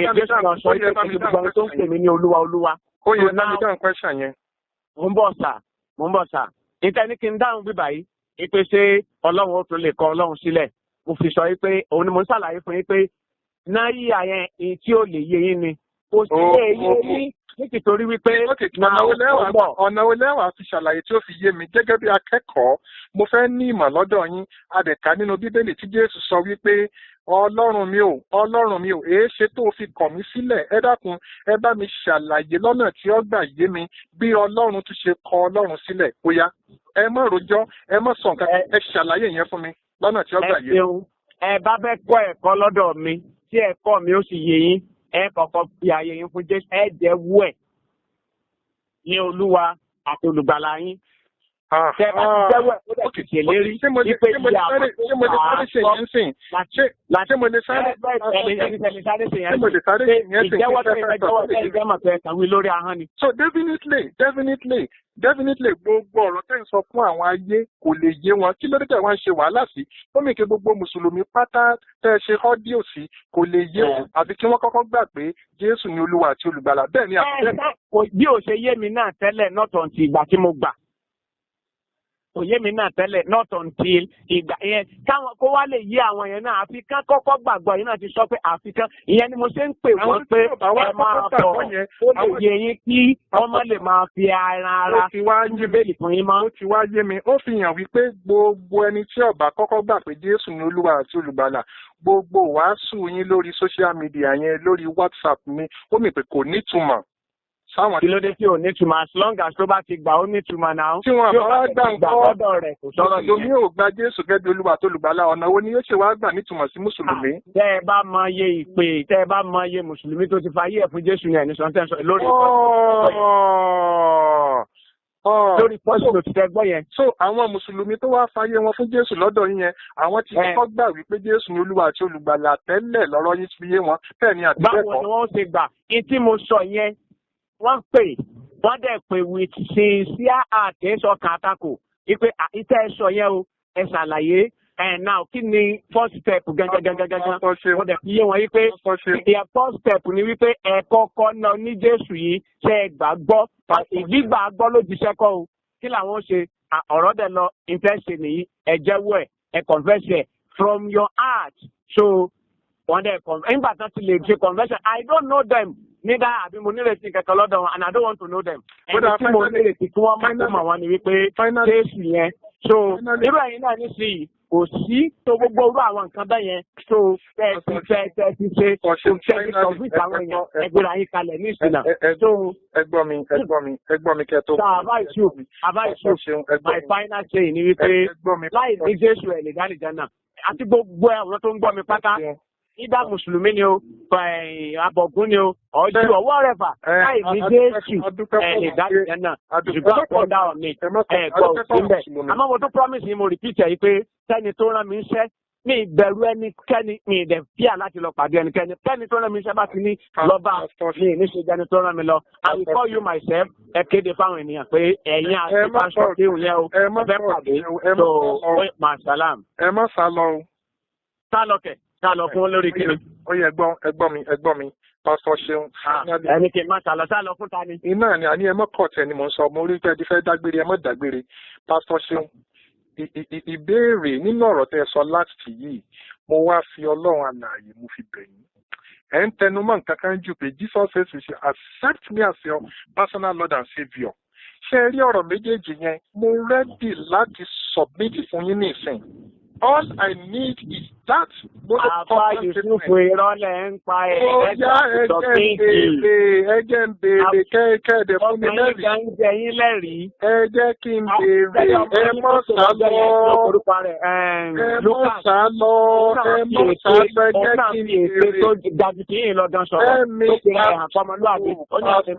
èdè sọ̀rọ̀ sọ pé gbogbo tó ń pè mí ní olúwa. ó yẹ ká mi dáhùn question yẹn. mo ń bọ̀ sà níta ní kí n dáhùn bíbà yìí ìpè ṣe Ọlọ́run ó tún lè kọ̀ Ọlọ́run sílẹ̀ mo fi sọ pé òun ni mo ń ṣàlàyé fún yín pé náà yíyà yẹn èyí tí ó lè yé yín ni kò sí lè yé yín nítorí wípé ọ̀nà olẹ́wà fi ṣàlàyé tí ó fi yé mi gẹ́gẹ́ bí akẹ́kọ̀ọ́ mo fẹ́ ní ìmọ̀ lọ́dọ̀ yín adẹ̀ka nínú Bíbélì tí Jésù sọ wípé Ọlọ́run mi ò èé ṣe tó fi kọ̀ mí sílẹ̀ ẹ dákun ẹ bá mi ṣàlàyé lọ́nà tí ó gbà yé mi bí Ọlọ́run tún ṣe kọ̀ Ọlọ́run sílẹ̀ bóyá ẹ má rojọ́ ẹ má sọ nǹkan ẹ ṣàlàyé yẹn fún mi lọ́nà tí ó gbà yé. ẹ bá fẹ́ kọ́ ẹ̀kọ́ lọ́dọ̀ mi tí ẹ̀kọ́ mi ó sì yé yín ẹ kọ́kọ́ fi ààyè yín fún Jésù ẹ jẹ́ wú ẹ̀ ní Olúwa àti olùgbàlà yín Tẹ́ bá ti jẹ́wọ́ ẹ̀ ó dẹ̀ ti ṣèlérí wípé iye àwọn tó ń bá a sọ láti ìjẹ́wọ́ tó ìjẹ́mọ̀ tó ẹ̀ka wí lórí ahọ́n ni. So definitely gbogbo ọ̀rọ̀ tẹ́ ń sọ fún àwọn ayé kò lè yé wọn kí ló dé tẹ̀ wọ́n ń ṣe wàhálà sí ó mìíràn gbogbo mùsùlùmí pátá tẹ́ ṣe ọ́díò sí kò lè yé wọn àfi kí wọ́n kọ́kọ́ gbà pé Jésù ni Olúwa àti Olùgbàlà bẹ́ẹ̀ ni àbẹ́ẹ̀. Bí ò ṣe yé mi náà tẹ́lẹ̀ not until ìgbà tí mo gbà kò yé mi náà tẹ́lẹ̀ not until ìgbà yẹn káwọn kó wá lè yé àwọn yẹn náà àfi kán kọ́kọ́ gbàgbọ́ yìí náà ti sọ pé àfi kán ìyẹn ni mo ṣe ń pè wọ́n pé ẹ máa bọ̀ ó lè yé yín kí ọmọ lè máa fi ara bíbélì fún yín mọ́. ó ti wá yé mi ó fi hàn wípé gbogbo ẹni tí ó bá kọ́kọ́ gbà pé Jésù ni Olúwa àti Olùgbàlà gbogbo wàásù yín lórí social media yẹn lórí WhatsApp mi ó mì pé kò nítumọ̀. Kí ló dé tí ò ní túmọ̀ as long as tó bá ti gbà ó ní túmọ̀ náà. Tí wọn bá gbà ń kọ́ lọ́dọ̀ rẹ̀ kò sọ̀rọ̀ yẹn. Mùsùlùmí ò gba Jésù gẹ́gẹ́ bí Olúwa tó lùgbàlà ọ̀nà wo ni yóò ṣe wá gbà nítumọ̀ sí Mùsùlùmí. Tẹ́ ẹ bá mọ iye ìpè tẹ́ ẹ bá mọ iye Mùsùlùmí tó ti fayé ẹ̀ fún Jésù yẹn ní sọ́ńtẹ́sọ lórí lórí pọ́sì ló ti tẹ́ gbọ́ yẹn. So àwọn Mùsùlùmí tó wá fayé wọn fún Jésù lọ́dọ̀ yín yẹn àwọn ti kọ́kọ́ gbà wípé Jésù ni Olúwa àti Olùgbàlà tẹ́lẹ̀ lọ́rọ̀ yín fi yé wọn bẹ́ẹ̀ ni àti bẹ́ẹ̀ kọ́. Báwo ni wọ́n ṣe gbà? Ní tí mo sọ yẹn wọ́n pè wọ́n dẹ̀ pé with sincere àtẹ̀sọ̀kan àtakò wípé iṣẹ́ ẹ̀sọ̀ yẹn o ẹ ṣàlàyé now kí ni first step gangan wọ́n dẹ̀ fi yé wọn wípé ìyẹn first step ni wípé ẹ kọ́kọ́ náà ní Jésù yìí ṣe é gbàgbọ́ ìgbígbà gbọ́ ló jíṣẹ́ kọ́ o kí làwọn ṣe ọ̀rọ̀ dẹ̀ lọ ìfẹ́ nìyí ẹ jẹ́wọ́ ẹ confess ẹ from your heart so wọ́n dẹ̀ nígbà tó ti lè ṣe conversion I don't know them nígbà àbí mo nírètí kẹ̀kẹ́ lọ́dọ̀ wọn and I don't want to know them. ẹni tí mo nírètí kí wọ́n máa mọ̀ wọn ni wípé Jésù yẹn so irú ẹ̀yin náà nísìnyí kò sí tó gbogbo orú àwọn nǹkan bẹ́ẹ̀ yẹn tó fẹ́ ti ṣe kọ̀ǹfìtì àwọn èèyàn ẹgbẹ́ra yín kalẹ̀ ní ìsìnà. ẹgbọ́n mi kẹ́ tó. àbá ìṣù my final say ni wípé láì ní Jésù ẹ̀ lè dá nìjà náà àti gbogbo àwọn tó ń gbọ́ mi pátá ìdá mùsùlùmí ni o abọ̀gún ni o ọjọ́ ọwọ́ rẹ̀ fà láì ní Jésù lè dá nìjà náà ṣùgbọ́n àpọ̀dá ọ̀nì ẹ̀gbọ́n òsínbẹ̀ àmọ́ mo tún promise ni mo repeat ẹ̀ yìí pé sẹ́ni tó rán mi ń ṣẹ́ mi ìbẹ̀rù ẹnikẹ́ni mi ìdẹ̀ fíà láti lọ pàdé ẹnikẹ́ni kẹ́ni tó rán mi ń ṣẹ́ bá ti ní lọ́ba mi ní ṣe jẹ́ni tó rán mi lọ I will call you myself ẹ kéde fáwọn ènìyàn pé ẹ̀yin àti pásítọ̀ tí òun yẹ o ẹ fẹ́ pàdé so masalam. ẹ má sá lọ o. sá lọ kẹ̀ sá lọ fún lórí kiri. ó yẹ ẹgbọ́n mi pásítọ̀ Ṣeun. ẹni kì í má sá lọ fún ta ni. iná ni àní ẹ mọ́ kọ̀ọ̀tẹ̀ ni mò ń sọ mo rí pé ẹ ti fẹ́ dágbére ẹ mọ́ dágbére pásítọ̀ Ṣeun. ìbéèrè nínú ọ̀rọ̀ tẹ́ ẹ sọ láti yìí mo wá fi Ọlọ́run alààyè mo fi bẹ̀ yín ẹ̀ ń tẹnumọ́ nǹkan kan jù pé Jesus says you should accept me as your personal Lord and Saviour ṣé ẹ rí ọ̀rọ̀ méjèèjì yẹn mo rẹ́dì láti submit fún yín ní ìsìn all I need is that. àfa Yusufu ìrọ̀lẹ́ ń pa ẹ̀ ẹ̀jẹ̀ ń béèrè kẹ́ẹ̀dẹ̀ fún mi lẹ́rìí. ọkàn yín jẹ yín lẹ́rìí. ẹ jẹ́ kí n béèrè ẹ mọ̀ sá lọ ẹ mọ̀ sá lọ ẹ jẹ́ kí n béèrè. tó dájú kí yín lọ́dún sọ̀rọ̀ tó fi ra ẹ̀hàn pọ́mọlúwàbí ó ní àti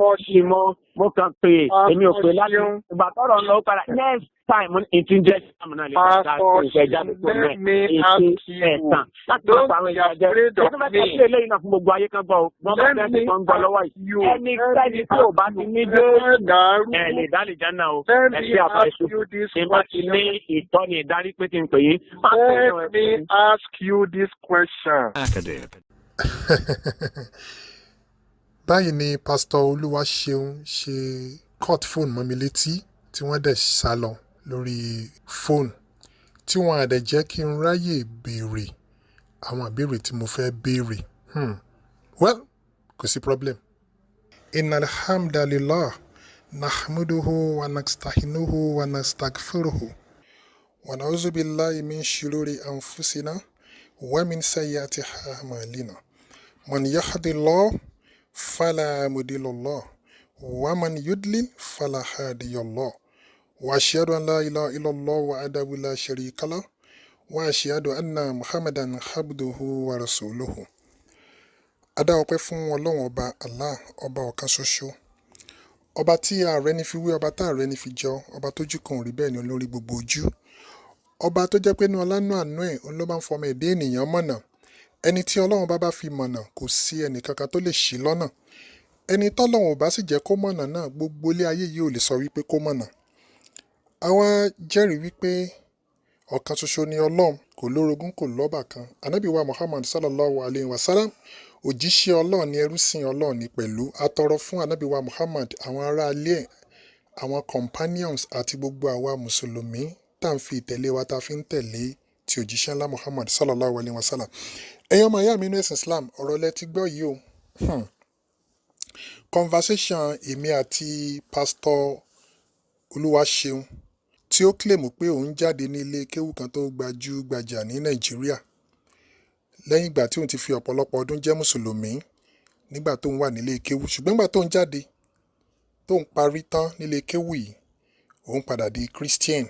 mo kàn pé èmi ò pè láti ìgbà tọ́rọ̀ ń lọ padà next time ìtúnjẹ sáàmù náà lè padà ìṣẹ̀jáde tó mẹ́ ètè ẹ̀sán láti máa pa àwọn èèyàn jẹ́ ètò mẹ́ta sí eléyìí náà fún gbogbo ayé kan gbọ́ o wọ́n bá fẹ́ẹ́ sì kan gbọ́ lọ́wọ́ yìí ẹni sẹ́ni tí ò bá ti ní dé ẹ̀ lè dá lè jẹ́ náà o ẹ̀ sí àbá ìṣù tí bá ti ní ìtọ́ni ìdarí pé ti ń pè yín. Let me ask you this question. báyìí ni pásítọ̀ Olúwaṣeun ṣe cut fóònù mọ́ mi létí tí wọ́n dẹ̀ sá lọ lórí fóònù tí wọ́n àdẹ̀ jẹ́ kí n ráyè béèrè àwọn àbẹ̀rẹ̀ tí mo fẹ́ béèrè. well kò sí problem. innal hamdalillah nahmaduhu wa nasta'inuhu wa nastaghfiruhu wa na'udhu billahi min shururi anfusina wa min sayyiati a'malina man yahdihillahu fala mudilla lahu wa man yudlil fala hadiya lahu. وأشهد أن لا إله إلا الله وحده لا شريك له وأشهد أن محمدا عبده ورسوله. Adá ọpẹ́ fún Ọlọ́run ọba Allah ọba ọ̀kan ṣoṣo ọba tí ààrẹ ní fi wé ọba tá ààrẹ ní fi jọ ọba tójú kan ò rí bẹ́ẹ̀ ni olórí gbogbo ojú ọba tó jẹ́ pé ní ọlánú àánú ẹ̀ òun ló máa ń fọmọ èdè ènìyàn mọ̀nà ẹni tí ọlọ́run bá fi mọ̀nà kò sí ẹnìkankan tó lè ṣì lọ́nà ẹni tọ́lọ́run ò bá sì jẹ́ kó mọ̀nà náà gbogbo ilé ayé yìí ò lè sọ wípé kó mọ̀nà àwa jẹ́rìí wípé ọ̀kan ṣoṣo ni ọlọ́run kò lórogún kò lọ́bà kan ànábì wa Muhammad sallallahu alayhi wa sallam òjíṣẹ́ ọlọ́run ni ẹrúsìn ọlọ́run ni pẹ̀lú atọrọ fún ànábì wa Muhammad àwọn ará ilé ẹ̀ àwọn companions àti gbogbo àwa mùsùlùmí tá à ń fi ìtẹ̀lé wa tá a fi ń tẹ̀lé ti òjíṣẹ́ ńlá Muhammad sallallahu alayhi wa sallam ẹ̀yin ọmọ ìyá mi nínú ẹ̀sìn Islam ọ̀rọ̀ lẹ ti gbọ́ yìí o conversation èmi àti pastor Olúwaṣeun tí ó kílèmù pé òun jáde ní ilé kéwú kan tó gbajúgbajà ní Nàìjíríà lẹ́yìn ìgbà tí òun ti fi ọ̀pọ̀lọpọ̀ ọdún jẹ́ mùsùlùmí nígbà tó ń wà nílé kéwú ṣùgbọ́n nígbà tó ń jáde tó ń parí tán nílé kéwú yìí òun padà di Christian.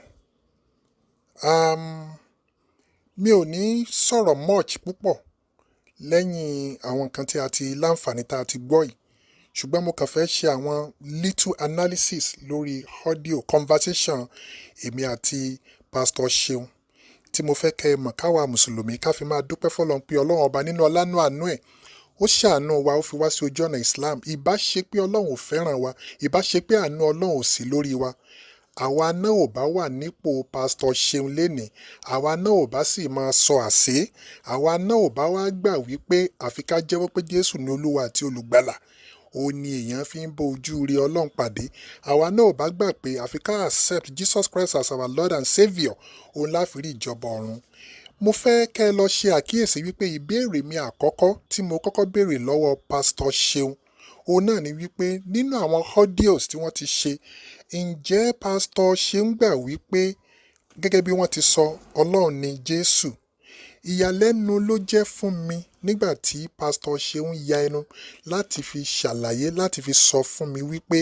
Mi ò ní sọ̀rọ̀ much púpọ̀ lẹ́yìn àwọn nǹkan tí a ti láǹfààní tá a ti gbọ́ yìí ṣùgbọ́n mo kàn fẹ́ ṣe àwọn little analysis lórí audio conversation èmi àti pastor Ṣeun tí mo fẹ́ kẹ́ ẹ mọ̀ káwa mùsùlùmí ká fi máa dúpẹ́ fọlọ́run pé ọlọ́run ọba nínú ọlánú àánú ẹ̀ ó ṣàánú wa ó fi wá sí ojú ọ̀nà Islam ìbá ṣe pé ọlọ́run ò fẹ́ràn wa ìbá ṣe pé àánú ọlọ́run ò sí lórí wa àwa náà ò bá wà nípò pastor Ṣeun lénìí àwa náà ò bá sì máa sọ àṣẹ àwa náà ò bá wá gbà wípé àfi ká jẹ́wọ́ pé Jésù ní olúwa àti olùgbàlà ó ní èèyàn fi ń bọ ojú rí ọlọ́run pàdé àwa náà ò bá gbà pé àfi ká accept Jesus Christ as our Lord and Saviour òun láfi rí ìjọba ọ̀run. Mo fẹ́ kẹ́ ẹ lọ ṣe àkíyèsí wípé ìbéèrè mi àkọ́kọ́ tí mo kọ́kọ́ béèrè lọ́wọ́ pastor Ṣeun òun náà ni wípé nínú àwọn audios tí wọ́n ti ṣe ǹjẹ́ pastor Ṣeun gbà wípé gẹ́gẹ́ bí wọ́n ti sọ ọlọ́run ni Jésù. Ìyàlẹ́nu ló jẹ́ fún mi nígbà tí pastor Ṣeun ya ẹnu láti fi ṣàlàyé láti fi sọ fún mi wípé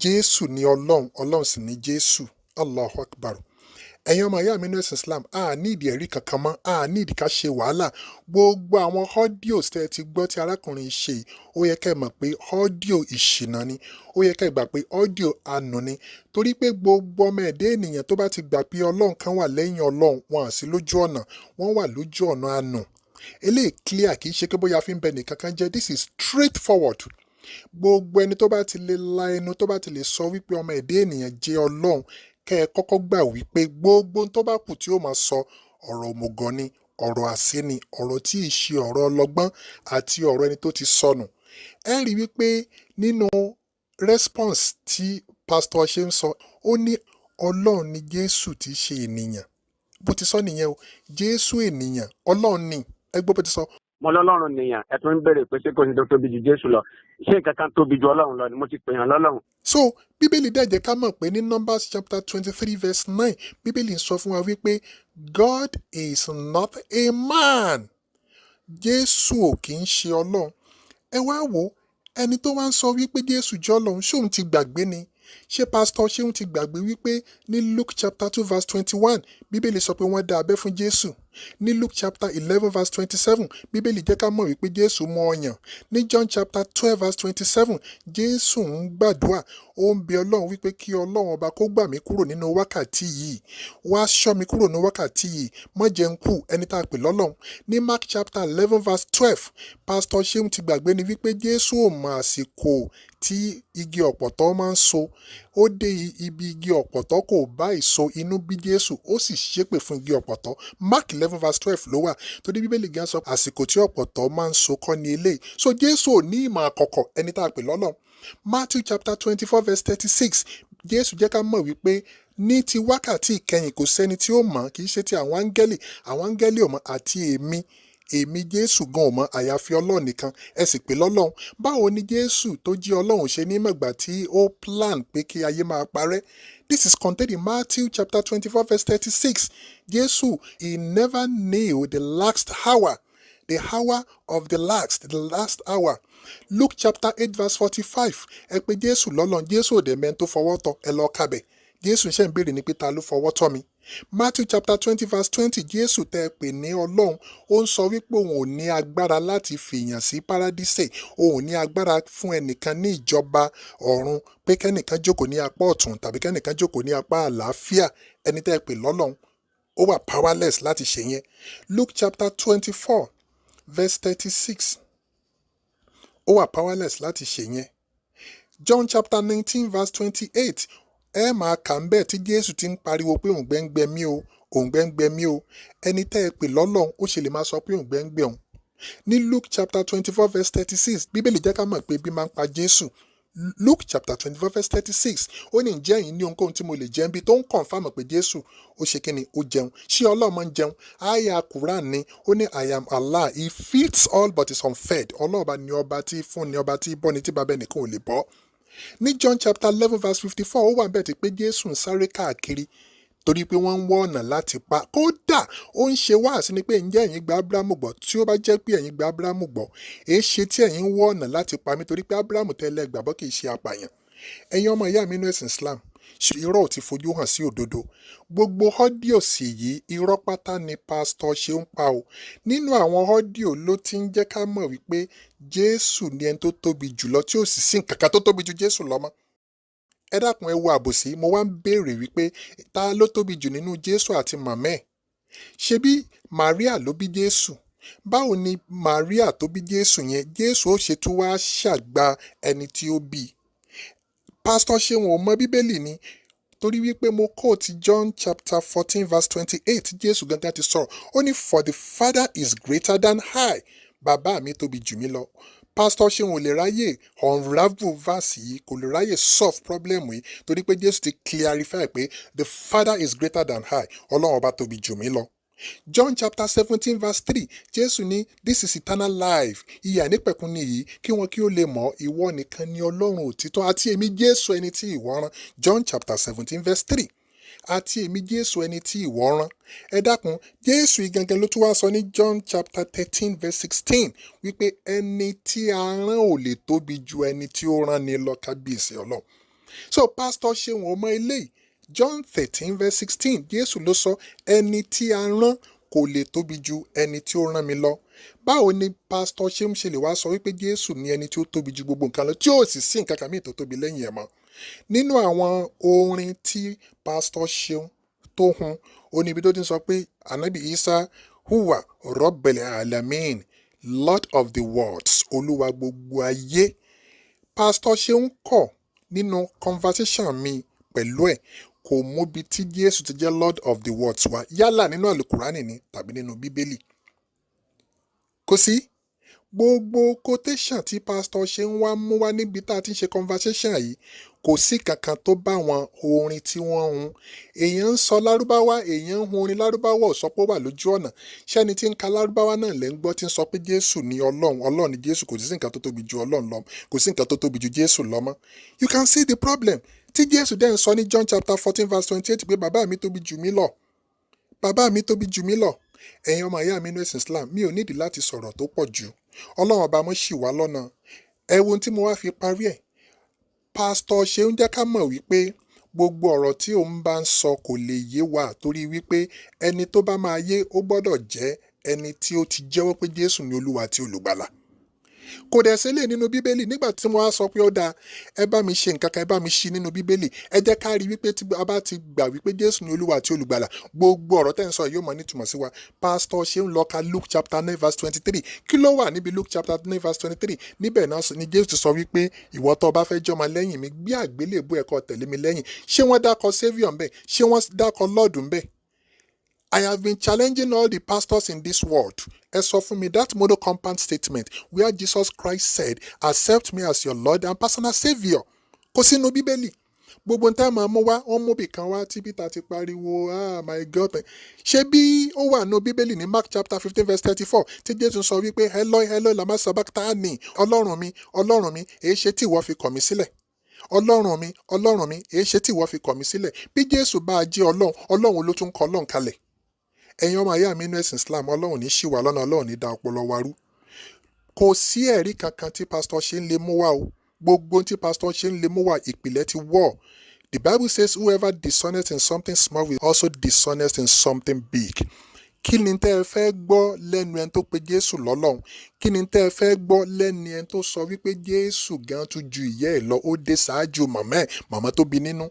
Jésù ni ọlọ́run ọlọ́run sì ni Jésù. Allahu Akbar. Ẹ̀yin ọmọ ìyá mi ní ẹ̀sìn Islam a ní ìdí ẹ̀rí kankan mọ́ a ní ìdí ká ṣe wàhálà gbogbo àwọn audios tẹ́ ẹ ti gbọ́ tí arákùnrin ṣe ó yẹ kẹ́ ẹ mọ̀ pé audio ìṣìnà ni ó yẹ kẹ́ ẹ gbà pé audio ànú ni torí pé gbogbo ọmọ ẹ̀dá ènìyàn tó bá ti gbà pé ọlọ́run kan wà lẹ́yìn ọlọ́run wọn à sí lójú ọ̀nà wọ́n wà lójú ọ̀nà ànú eléyìí clear kì í ṣe pé bóyá fi ń bẹ nìkan kan jẹ́ this is straight forward gbogbo ẹni tó bá ti lè la ẹnu tó bá ti lè sọ wípé ọmọ ẹ̀dá ènìyàn jẹ́ ọlọ́run kẹ́ ẹ kọ́kọ́ gbà wípé gbogbo tó bá kù tí ó máa sọ ọ̀rọ̀ òmùgọ̀ ni ọ̀rọ̀ àṣẹ ni ọ̀rọ̀ tí ì ṣe ọ̀rọ̀ ọlọ́gbọ́n àti ọ̀rọ̀ ẹni tó ti sọnù. Ẹ rí wípé nínú response tí pastor ṣe ń sọ ó ní ọlọ́run ni Jésù tí í ṣe ènìyàn bó ti sọ nìyẹn o Jésù ènìyàn ọlọ́run ni ẹ gbọ́ bó ti sọ. mo lọ́lọ́run nìyàn ẹ tún ń béèrè pé ṣé kò ní tó tóbi ju Jésù lọ ṣé nǹkan kan tóbi ju ọlọ́run lọ ni mo ti pè yàn lọ́lọ́run. So bíbélì dẹ̀ jẹ́ ká mọ̀ pé ní Numbers chapter 23 verse 9 bíbélì ń sọ fún wa wípé God is not a man. Jésù ò kì í ṣe ọlọ́run. Ẹ wá wò ẹni tó wá ń sọ wípé Jésù jẹ́ ọlọ́run ṣóun ti gbàgbé ni ṣé pastor ṣéun ti gbàgbé wípé ní Luke chapter 2 verse 21 bíbélì sọ pé wọ́n dá abẹ́ fún Jésù ní Luke chapter 11 verse 27 bíbélì jẹ́ ká mọ̀ wípé Jésù mọ ọyàn ní John chapter 12 verse 27 Jésù ń gbàdúrà ó ń bẹ Ọlọ́run wípé kí Ọlọ́run ọba kó gbà mí kúrò nínú wákàtí yìí wá ṣọ́ mi kúrò nínú wákàtí yìí má jẹ́ n kú ẹni tá a pè lọ́lọ́run ní Mark chapter 11 verse 12 pastor ṣéun ti gbàgbé ni wípé Jésù ò mọ àsìkò tí igi ọ̀pọ̀tọ́ máa ń so ó dé ibi igi ọ̀pọ̀tọ́ kò bá ìso inú bí Jésù ó sì ṣépè fún igi ọ̀pọ̀tọ́ Mark 11 verse 12 ló wà torí bíbélì gan sọ àsìkò tí ọ̀pọ̀tọ́ máa ń so kọ́ ni eléyìí so Jésù ò ní ìmọ̀ àkọ́kọ́ ẹni tá a pè lọ́lọ́run Matthew chapter 24 verse 36 Jésù jẹ́ ká mọ̀ wípé ní ti wákàtí ìkẹyìn kò sẹ́ni tí ó mọ̀ kì í ṣe ti àwọn áńgẹ́lì ò mọ̀ àti èmi Jésù gan ò mọ̀ àyàfi Ọlọ́run nìkan ẹ sì pè lọ́lọ́run báwo ni Jésù tó jí Ọlọ́run ṣe ní mọ̀gbà tí ó plan pé kí ayé máa parẹ́. This is contained in Matthew chapter 24 verse 36. Jésù he never knew the last hour of the last hour. Luke chapter 8 verse 45 ẹ pé Jésù lọ́lọ́run Jésù ò dẹ̀ mẹ́ni tó fọwọ́ tọ́ ẹ lọ kábẹ̀ Jésù ṣe ń béèrè ní pé ta ló fọwọ́ tọ́ mi. Matthew chapter 20 verse 20, Jésù tẹ́ ẹ pè ní Ọlọ́run, ó ń sọ wípé òun ò ní agbára láti fìyàn sí paradíṣe, òun ò ní agbára fún ẹnìkan ní ìjọba ọ̀run pé kẹ́nìkan jókòó ní apá ọ̀tún tàbí kẹ́nìkan jókòó ní apá àlàáfíà. Ẹni tẹ́ ẹ pè lọ́lọ́run ó wà powerless láti ṣe yẹn. Luke chapter 24 verse 36, ó wà powerless láti ṣe yẹn. John chapter 19 verse 28, ẹ máa kà ń bẹ́ẹ̀ tí Jésù ti ń pariwo pé òǹgbẹ́ ń gbẹ mí o, òǹgbẹ́ ń gbẹ mí o. Ẹni tẹ́ ẹ pè lọ́lọ́run ó ṣe lè máa sọ pé òǹgbẹ́ ń gbẹ òun. Ní Luke chapter 24 verse 36, Bíbélì jẹ́ ká mọ̀ pé bí máa ń pa Jésù. Luke chapter 24 verse 36, ó ní ǹjẹ́ ẹ̀yin ní ohunkóhun tí mo lè jẹun bí, tó ń confirm pé Jésù ó ṣe kí ni, ó jẹun. Ṣé Ọlọ́run máa ń jẹun? Àyà Quran ni, ó ní I am Allah, he feeds all but is unfed. Ọlọ́run ni ọba tí fún ni, ọba tí bọ́ ni, tí bàbá ẹnìkan ò lè bọ́. Ní John chapter 11 verse 54, ó wà bẹ́ẹ̀ tí pé Jésù ń sáré káàkiri torí pé wọ́n ń wọ́ ọ̀nà láti pa. Kódà ó ń ṣe wáàsí ni pé ǹjẹ́ ẹ̀yin gba Ábúráhámù gbọ́? Tí ó bá jẹ́ pé ẹ̀yin gba Ábúráhámù gbọ́, èé ṣe tí ẹ̀yin ń wọ́ ọ̀nà láti pa mí, torí pé Ábúráhámù tẹ́lẹ̀ gbàgbọ́ kì í ṣe apààyàn. Ẹ̀yin ọmọ ìyá mi nínú ẹ̀sìn Islam, irọ́ ò ti fojú hàn sí òdodo. Gbogbo ọ́díò sì yìí irọ́ pátá ni pásítọ̀ Ṣeun pa o. Nínú àwọn ọ́díò ló ti ń jẹ́ ká mọ̀ wípé Jésù ni ẹni tó tóbi jùlọ, tí ò sì sí nǹkan kan tó tóbi ju Jésù lọ mọ́. Ẹ dákun ẹ wo àbòsí, mo wá ń béèrè wípé ta ló tóbi jù nínú Jésù àti màmá ẹ̀? Ṣebí Màríà ló bí Jésù? Báwo ni Màríà tó bí Jésù yẹn, Jésù ó ṣe tún wá ṣàgbà ẹni tí ó bí? Pásítọ̀ Ṣeun ò mọ Bíbélì ni, torí wípé mo quote John chapter 14 verse 28, Jésù gangan ti sọ̀rọ̀, ó ní for the Father is greater than I, bàbá mi tóbi jù mí lọ. Pásítọ̀ Ṣeun ò lè ráyè unravel verse yìí, kò lè ráyè solve problem yìí, torí pé Jésù ti clarify pé the Father is greater than I, Ọlọ́run ọba tóbi jù mí lọ. John chapter 17 verse 3, Jésù ní this is eternal life, ìyè àìnípẹ̀kun nìyí, kí wọn kí ó lè mọ̀ ìwọ nìkan ni Ọlọ́run òtítọ́ àti èmi Jésù ẹni tí ìwọ rán. John chapter 17 verse 3, àti èmi Jésù ẹni tí ìwọ rán. Ẹ dákun, Jésù igangan ló tún wá sọ ní John chapter 13 verse 16 wípé ẹni tí a rán ò lè tóbi ju ẹni tí ó rán ni lọ, kábíyèsí Ọlọ́run. So Pásítọ̀ Ṣeun ọmọ eléyìí, John 13 verse 16, Jésù ló sọ ẹni tí a rán kò lè tóbi ju ẹni tí ó rán mi lọ. Báwo ni Pásítọ̀ Ṣeun ṣe lè wá sọ wípé Jésù ni ẹni tí ó tóbi ju gbogbo nǹkan lọ, tí ó sì sí nǹkan kan mìíràn tó tóbi lẹ́yìn ẹ̀ mọ́? Nínú àwọn orin tí Pásítọ̀ Ṣeun tó hun, ó ní ibi tó ti sọ pé Ànábì Ìsá huwa Rabbul Alamin, Lord of the worlds, Olúwa gbogbo ayé. Pásítọ̀ Ṣeun kọ̀ nínú conversation mi pẹ̀lú ẹ̀, kò mú bí tí Jésù ti jẹ́ Lord of the worlds wá, yálà nínú àlùkùránì ni tàbí nínú Bíbélì. Kò sí. Gbogbo quotation tí Pásítọ̀ Ṣeun wá mú wá níbi tá a ti ń ṣe conversation yìí, kò sí kankan tó bá wọn orin tí wọ́n hun. Èèyàn ń sọ Lárúbáwá, èèyàn ń hun orin Lárúbáwá, ò sọ pé ó wà lójú ọ̀nà. Ṣẹ́ni tí ń ka Lárúbáwá náà lẹ́ ń gbọ́ tí ń sọ pé Jésù ni Ọlọ́run, Ọlọ́run ni Jésù, kò sí nǹkan tó tóbi ju Ọlọ́run lọ, kò sí nǹkan tó tóbi ju Jésù lọ mọ́. You can see the problem. Tí Jésù dẹ̀ ń sọ ní John chapter 14 verse 28 pé bàbá mi tóbi jù mí lọ, bàbá mi tóbi jù mí lọ. Ẹ̀yin ọmọ ìyá mi nínú ẹ̀sìn Islam, mi ò nídìí láti sọ̀rọ̀ tó pọ̀ jù. Ọlọ́run ọba mọ́ ṣì wá lọ́nà. Ẹ wo ohun tí mo wá fi parí ẹ̀. Pásítọ̀ Ṣeun jẹ́ ká mọ̀ wípé gbogbo ọ̀rọ̀ tí òun bá ń sọ kò lè yé wa, torí wípé ẹni tó bá máa yé ó gbọ́dọ̀ jẹ́ ẹni tí ó ti jẹ́wọ́ pé Jésù ni Olúwa àti Olùgbàlà. Kò dẹ̀ sílẹ̀ nínú Bíbélì. Nígbà tí mo wá sọ pé ó dáa, ẹ bá mi ṣe nǹkan kan, ẹ bá mi ṣí nínú Bíbélì, ẹ jẹ́ ká rí wípé tí a bá ti gbà wípé Jésù ni Olúwa àti Olùgbàlà, gbogbo ọ̀rọ̀ tẹ́ ń sọ yóò mọ nítumọ̀ sí wa. Pásítọ̀ Ṣeun lọ ka Luke chapter 9 verse 23. Kí ló wà níbi Luke chapter 9 verse 23? Níbẹ̀ náà ni Jésù ti sọ wípé ìwọ tó bá fẹ́ jọmọ lẹ́yìn mi, gbé àgbélébùú ẹ̀kọ́ tẹ̀lé mi lẹ́yìn. Ṣé wọ́n dákọ̀ Savior ńbẹ̀? Ṣé wọ́n dákọ̀ Lord ńbẹ̀? I have been challenging all the pastors in this world. Ẹ sọ fún mi that model compound statement where Jesus Christ said, accept me as your Lord and personal Saviour. Kò sínú Bíbélì. Gbogbo nǹkan máa mú wá, wọ́n mú bì kan wá tí Peter ti pariwo, my God. Ṣé bí ó wà nínú Bíbélì ní Mark chapter 15 verse 34 tí Jésù sọ wípé Eloi Eloi lama sabachthani, Ọlọ́run mi, èé ṣe tí ìwọ fi kọ̀ mí sílẹ̀? Ọlọ́run mi, èé ṣe tí ìwọ fi kọ̀ mí sílẹ̀? Bí Jésù bá jẹ́ Ọlọ́run, Ọlọ́run ló tún kọ Ọlọ́run kalẹ̀. Ẹ̀yin ọmọ ìyá mi nínú ẹ̀sìn Islam, Ọlọ́run ní ṣì wá lọ́nà, Ọlọ́run ní da ọpọlọ wa rú. Kò sí ẹ̀rí kankan tí Pásítọ̀ Ṣeun lè mú wá o. Gbogbo tí Pásítọ̀ Ṣeun lè mú wá, ìpìlẹ̀ ti wọ̀. The Bible says whoever dishonest in something small will also dishonest in something big. Kí ni tẹ́ ẹ fẹ́ gbọ́ lẹ́nu ẹni tó pe Jésù lọ́lọ́run? Kí ni tẹ́ ẹ fẹ́ gbọ́ lẹ́nu ẹni tó sọ wípé Jésù gan tún ju ìyá ẹ̀ lọ, ó dé ṣáájú màmá tó bí nínú?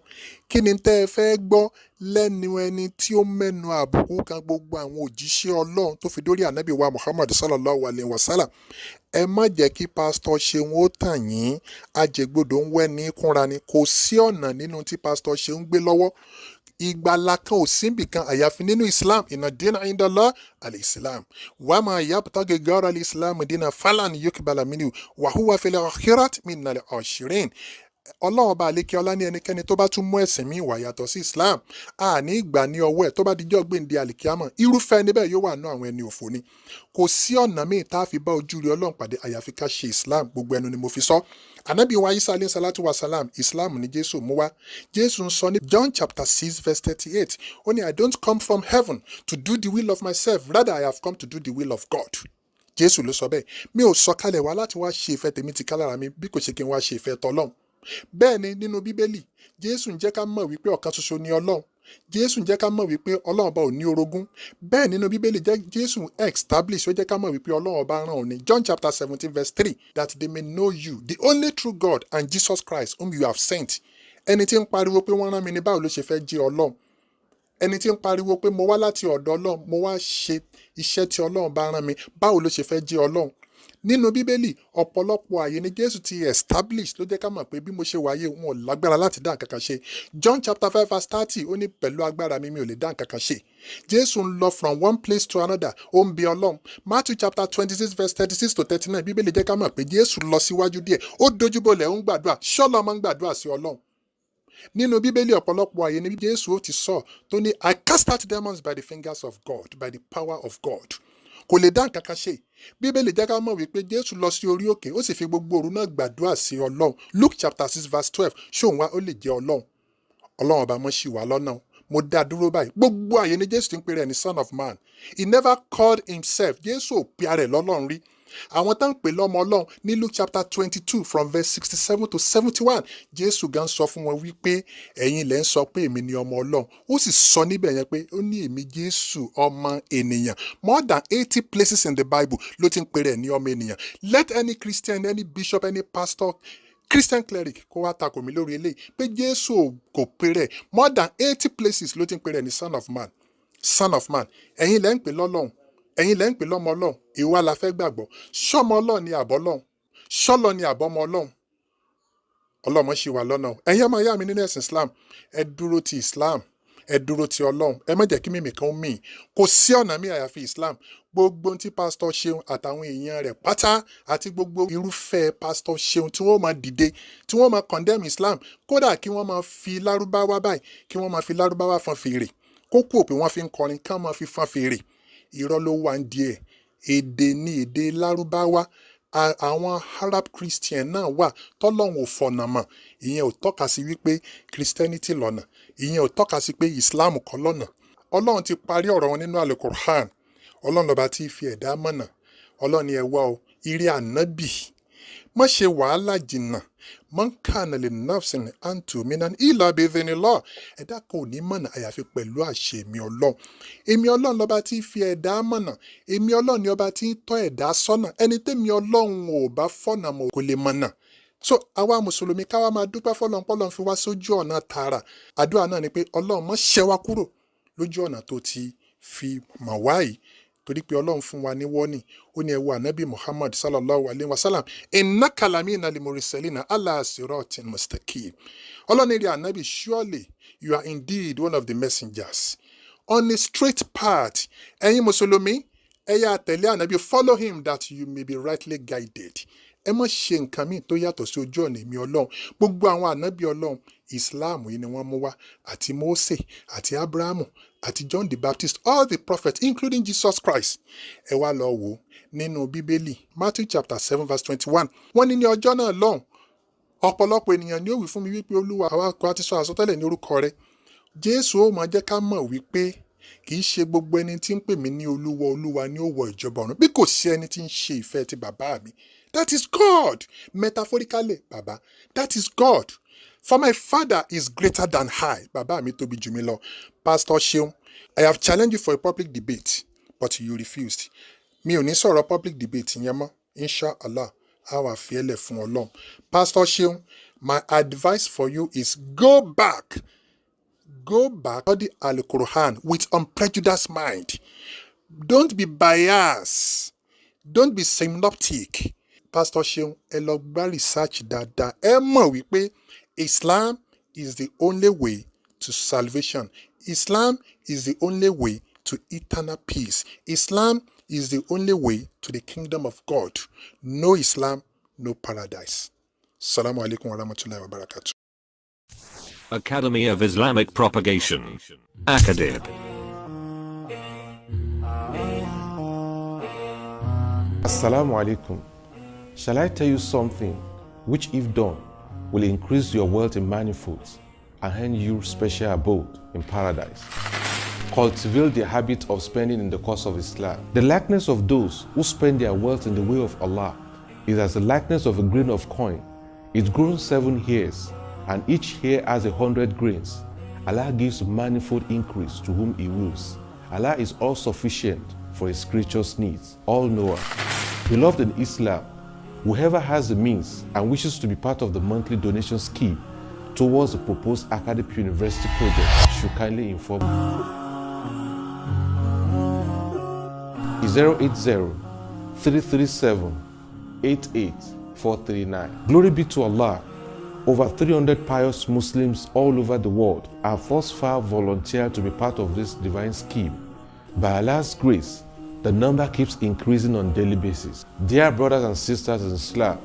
Kí ni tẹ́ ẹ fẹ́ gbọ́ lẹ́nu ẹni tí ó mẹ́nu àbùkù kan gbogbo àwọn òjíṣẹ́ Ọlọ́run tó fi dórí ànábì wa Muhammad sallallahu alayhi wa sallam? Ẹ má jẹ́ kí pásítọ̀ Ṣeun ó tàn yín, ajẹgbodò ń wẹ́ ní kúnra ni. Kò sí ọ̀nà nínú tí pásítọ̀ Ṣeun gbé lọ́wọ́. Ìgbàlà kan ò síbì kan àyàfi nínú Islam. Inna dina indallah al-Islam. Wa ma yabtaghi ghayra al-Islam dina falan yuqbala minhu wa huwa fil akhirati minal khasirin. Ọlọ́run bá lékè ọlá ní ẹnikẹ́ni tó bá tún mú ẹ̀sìn míì wá yàtọ̀ sí Islam, àní ìgbà ní ọwọ́ ẹ̀ tó bá dijọ́ gbèǹde àlìkíámọ̀, irúfẹ́ níbẹ̀ yóò wà nú àwọn ẹni òfò ni. Kò sí ọ̀nà míì tá a fi bá ojú rí Ọlọ́run pàdé àyàfi ká ṣe Islam. Gbogbo ẹnu ni mo fi sọ. Ànábì wa Isa alayhi salatu wa salam, Islam ni Jésù mú wá. Jésù ń sọ ní John chapter 6 verse 38. Ó ní, I don't come from heaven to do the will of myself, rather I have come to do the will of God. Jésù ló sọ bẹ́ẹ̀. Mi ò sọ̀kalẹ̀ wá láti wá ṣe ìfẹ́ tèmi ti ká lára mi, bí kò ṣe kí n wá ṣe ìfẹ́ t'Ọlọ́run. Bẹ́ẹ̀ ni nínú Bíbélì, Jésù ń jẹ́ ká mọ̀ wípé ọ̀kan ṣoṣo ni Ọlọ́run. Jésù ń jẹ́ ká mọ̀ wípé Ọlọ́run ọba ò ní orogún. Bẹ́ẹ̀ nínú Bíbélì, Jésù establish, ó jẹ́ ká mọ̀ wípé Ọlọ́run ọba rán òun ní John chapter 17 verse 3, that they may know you, the only true God, and Jesus Christ whom you have sent. Ẹni tí ń pariwo pé wọ́n rán mi ní báwo ló ṣe fẹ́ jẹ́ Ọlọ́run? Ẹni tí ń pariwo pé mo wá láti ọ̀dọ̀ Ọlọ́run, mo wá ṣe iṣẹ́ tí Ọlọ́run bá rán mi, báwo ló ṣe fẹ́ jẹ́ Ọlọ́run? Nínú Bíbélì, ọ̀pọ̀lọpọ̀ àyè ni Jésù ti establish ló jẹ́ ká mọ̀ pé bí mo ṣe wáyé wọn ò lágbára láti dá nǹkan kan ṣe. John chapter 5 verse 30, ó ní pẹ̀lú agbára mi ò lè dá nǹkan kan ṣe. Jésù ń lọ from one place to another, ó ń bi Ọlọ́run. Matthew chapter 26 verse 36 to 39, Bíbélì jẹ́ ká mọ̀ pé Jésù lọ síwájú díẹ̀, ó dojúbolẹ̀, ó ń gbàdúrà, ṣọ́lọ́ máa ń gbàdúrà sí Ọlọ́run. Nínú Bíbélì ọ̀pọ̀lọpọ̀ àyè ni Jésù ó ti sọ tó ní, I cast out demons by the fingers of God, by the power of God. Kò lè dá nǹkan kan ṣe. Bíbélì jẹ́ ká mọ̀ wípé Jésù lọ sí orí òkè, ó sì fi gbogbo òru náà gbàdúrà sí Ọlọ́run. Luke chapter 6 verse 12, ṣóun wá ó lè jẹ́ Ọlọ́run. Ọlọ́run ọba mọ́ ṣì wá lọ́nà. Mo dá dúró báyìí. Gbogbo àyè ni Jésù ti ń pè rẹ̀ ní Son of Man. He never called himself. Jésù ò pe ara ẹ̀ lọ́lọ́run rí. Àwọn tá ń pè lọ́mọ Ọlọ́run ní Luke chapter 22 from verse 67 to 71, Jésù gan sọ fún wọn wípé ẹ̀yin lẹ́ ń sọ pé èmi ni ọmọ Ọlọ́run. Ó sì sọ níbẹ̀ yẹn pé ó ní èmi Jésù ọmọ ènìyàn. More than 80 places in the Bible ló ti ń pè rẹ̀ ní ọmọ ènìyàn. Let any Christian, any bishop, any pastor, Christian cleric kó wá takò mí lórí eléyìí pé Jésù kò pè rẹ̀. More than 80 places ló ti ń pè rẹ̀ ní Son of Man. Son of Man. Ẹ̀yin lẹ́ ń pè lọ́lọ́run. Ẹ̀yin lẹ́ ń pè lọ́mọ Ọlọ́run. Ìwà la fẹ́ gbàgbọ́. Ṣọ́mọ Ọlọ́run ni àbọ̀ Ọlọ́run? Ṣọ́lọ ni àbọ̀mọ Ọlọ́run? Ọlọ́mọ ṣì wà lọ́nà. Ẹ̀yin ọmọ ìyá mi nínú ẹ̀sìn Islam, ẹ dúró ti Islam, ẹ dúró ti Ọlọ́run. Ẹ má jẹ́ kí mímì kan mì. Kò sí ọ̀nà míì àyàfi Islam. Gbogbo ohun tí pásítọ̀ Ṣeun àtàwọn èèyàn rẹ̀ pátá àti gbogbo irúfẹ́ pásítọ̀ Ṣeun tí wọ́n máa dìde, tí wọ́n máa condemn Islam, kódà kí wọ́n máa fi lárúbáwá báyìí, kí wọ́n máa fi lárúbáwá fọn fèrè. Kókó òpè wọ́n fi ń kọrin, ká máa fi fọn fèrè. Irọ́ ló wà ń díẹ̀. Èdè ni èdè lárúbáwá. Àwọn Arab Christian náà wà tọ́lọ́run ò fọ̀nà mọ̀. Ìyẹn ò tọ́ka sí wípé Christianity lọ́nà. Ìyẹn ò tọ́ka sí pé Islam kọ́ lọ́nà. Ọlọ́run ti parí ọ̀rọ̀ wọn nínú Al-Qur'an. Ọlọ́run lọ́ba tí fi ẹ̀dá mọ̀nà. Ọlọ́run ni ẹ wá o, ire ànábì. Má ṣe wàhálà jìnnà. Man kana li nafsin an tu'mina illa bi'idhnillah. Ẹ̀dá kan ò ní mọ̀nà àyàfi pẹ̀lú àṣẹ èmi Ọlọ́run. Èmi Ọlọ́run lọ́ba tí fi ẹ̀dá mọ̀nà. Èmi Ọlọ́run ni ọba tí ń tọ́ ẹ̀dá sọ́nà. Ẹni tẹ́mi Ọlọ́run ò bá fọ̀nà mọ̀ kò lè mọ̀nà. So àwa mùsùlùmí káwa máa dúpẹ́ fọ́lọ́run pọ́lọ́run fi wá sójú ọ̀nà tààrà. Àdúrà náà ni pé Ọlọ́run má ṣẹ́ wa kúrò lójú ọ̀nà tó ti fi mọ̀ wá yìí. Torí pé Ọlọ́run fún wa ní wọ́nì. Ó ní ẹ wo ànábì Muhammad sallallahu alayhi wa sallam. Innaka lamina al-mursalina ala siratin mustaqim. Ọlọ́run ní rí ànábì, surely you are indeed one of the messengers on a straight path. Ẹ̀yin mùsùlùmí, ẹ yá tẹ̀lé ànábì, follow him that you may be rightly guided. Ẹ má ṣe nǹkan míì tó yàtọ̀ sí ojú ọ̀nà èmi Ọlọ́run. Gbogbo àwọn ànábì Ọlọ́run, Islam yìí ni wọ́n mú wá. Àti Mósè, àti Abrahamu, àti John the Baptist, all the prophets, including Jesus Christ. Ẹ wá lọ wò nínú Bíbélì, Matthew chapter 7 verse 21. Wọ́n ní ọjọ́ náà lọ́hùn, ọ̀pọ̀lọpọ̀ ènìyàn ni ó wí fún mi wípé Olúwa, àwa kò àti sọ àsọtẹ́lẹ̀ ní orúkọ rẹ̀. Jésù ó máa jẹ́ ká mọ̀ wípé kì í ṣe gbogbo ẹni tí ń pè mí ní Olúwa Olúwa ni ó wọ ìjọba ọ̀run, bí kò sí ẹni tí ń ṣe ìfẹ́ ti bàbá mi. That is God. Metaphorically, Baba, that is God. For my father is greater than I. Baba mi tóbi jù mí lọ. Pastor Seun, I have challenged you for a public debate, but you refused. Mi ò ní sọ̀rọ̀ public debate yẹn mọ́. Inshallah, a wà fi ẹlẹ̀ fún Ọlọ́run. Pastor Seun, my advice for you is go back. Go back, study Al-Quran with unprejudiced mind. Don't be biased. Don't be synoptic. Pastor Seun, ẹ lọ gba research dáadáa. Ẹ mọ̀ wípé Islam is the only way to salvation. Islam is the only way to eternal peace. Islam is the only way to the kingdom of God. No Islam, no paradise. Assalamu alaikum wa rahmatullahi wa barakatuh. Academy of Islamic Propagation. Akadib. Assalamu alaikum. Shall I tell you something which, if done, will increase your wealth in manifolds and hand you special abode in paradise? Cultivate the habit of spending in the cause of Islam. The likeness of those who spend their wealth in the way of Allah is as the likeness of a grain of coin. It grows 7 hairs, and each hair has 100 grains. Allah gives manifold increase to whom He wills. Allah is all sufficient for His creatures' needs, all knower. Beloved in Islam, whoever has the means and wishes to be part of the monthly donation scheme towards the proposed academic university project should kindly inform me. 080-337-88439. Glory be to Allah. Over 300 pious Muslims all over the world have thus far volunteered to be part of this divine scheme. By Allah's grace, the number keeps increasing on a daily basis. Dear brothers and sisters in Islam,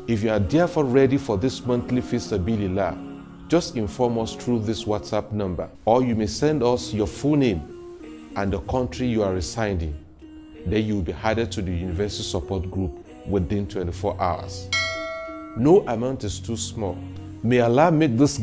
if you are therefore ready for this monthly Fi Sabilillah, just inform us through this WhatsApp number, or you may send us your full name and the country you are residing. Then you will be added to the university support group within 24 hours. No amount is too small. May Allah make this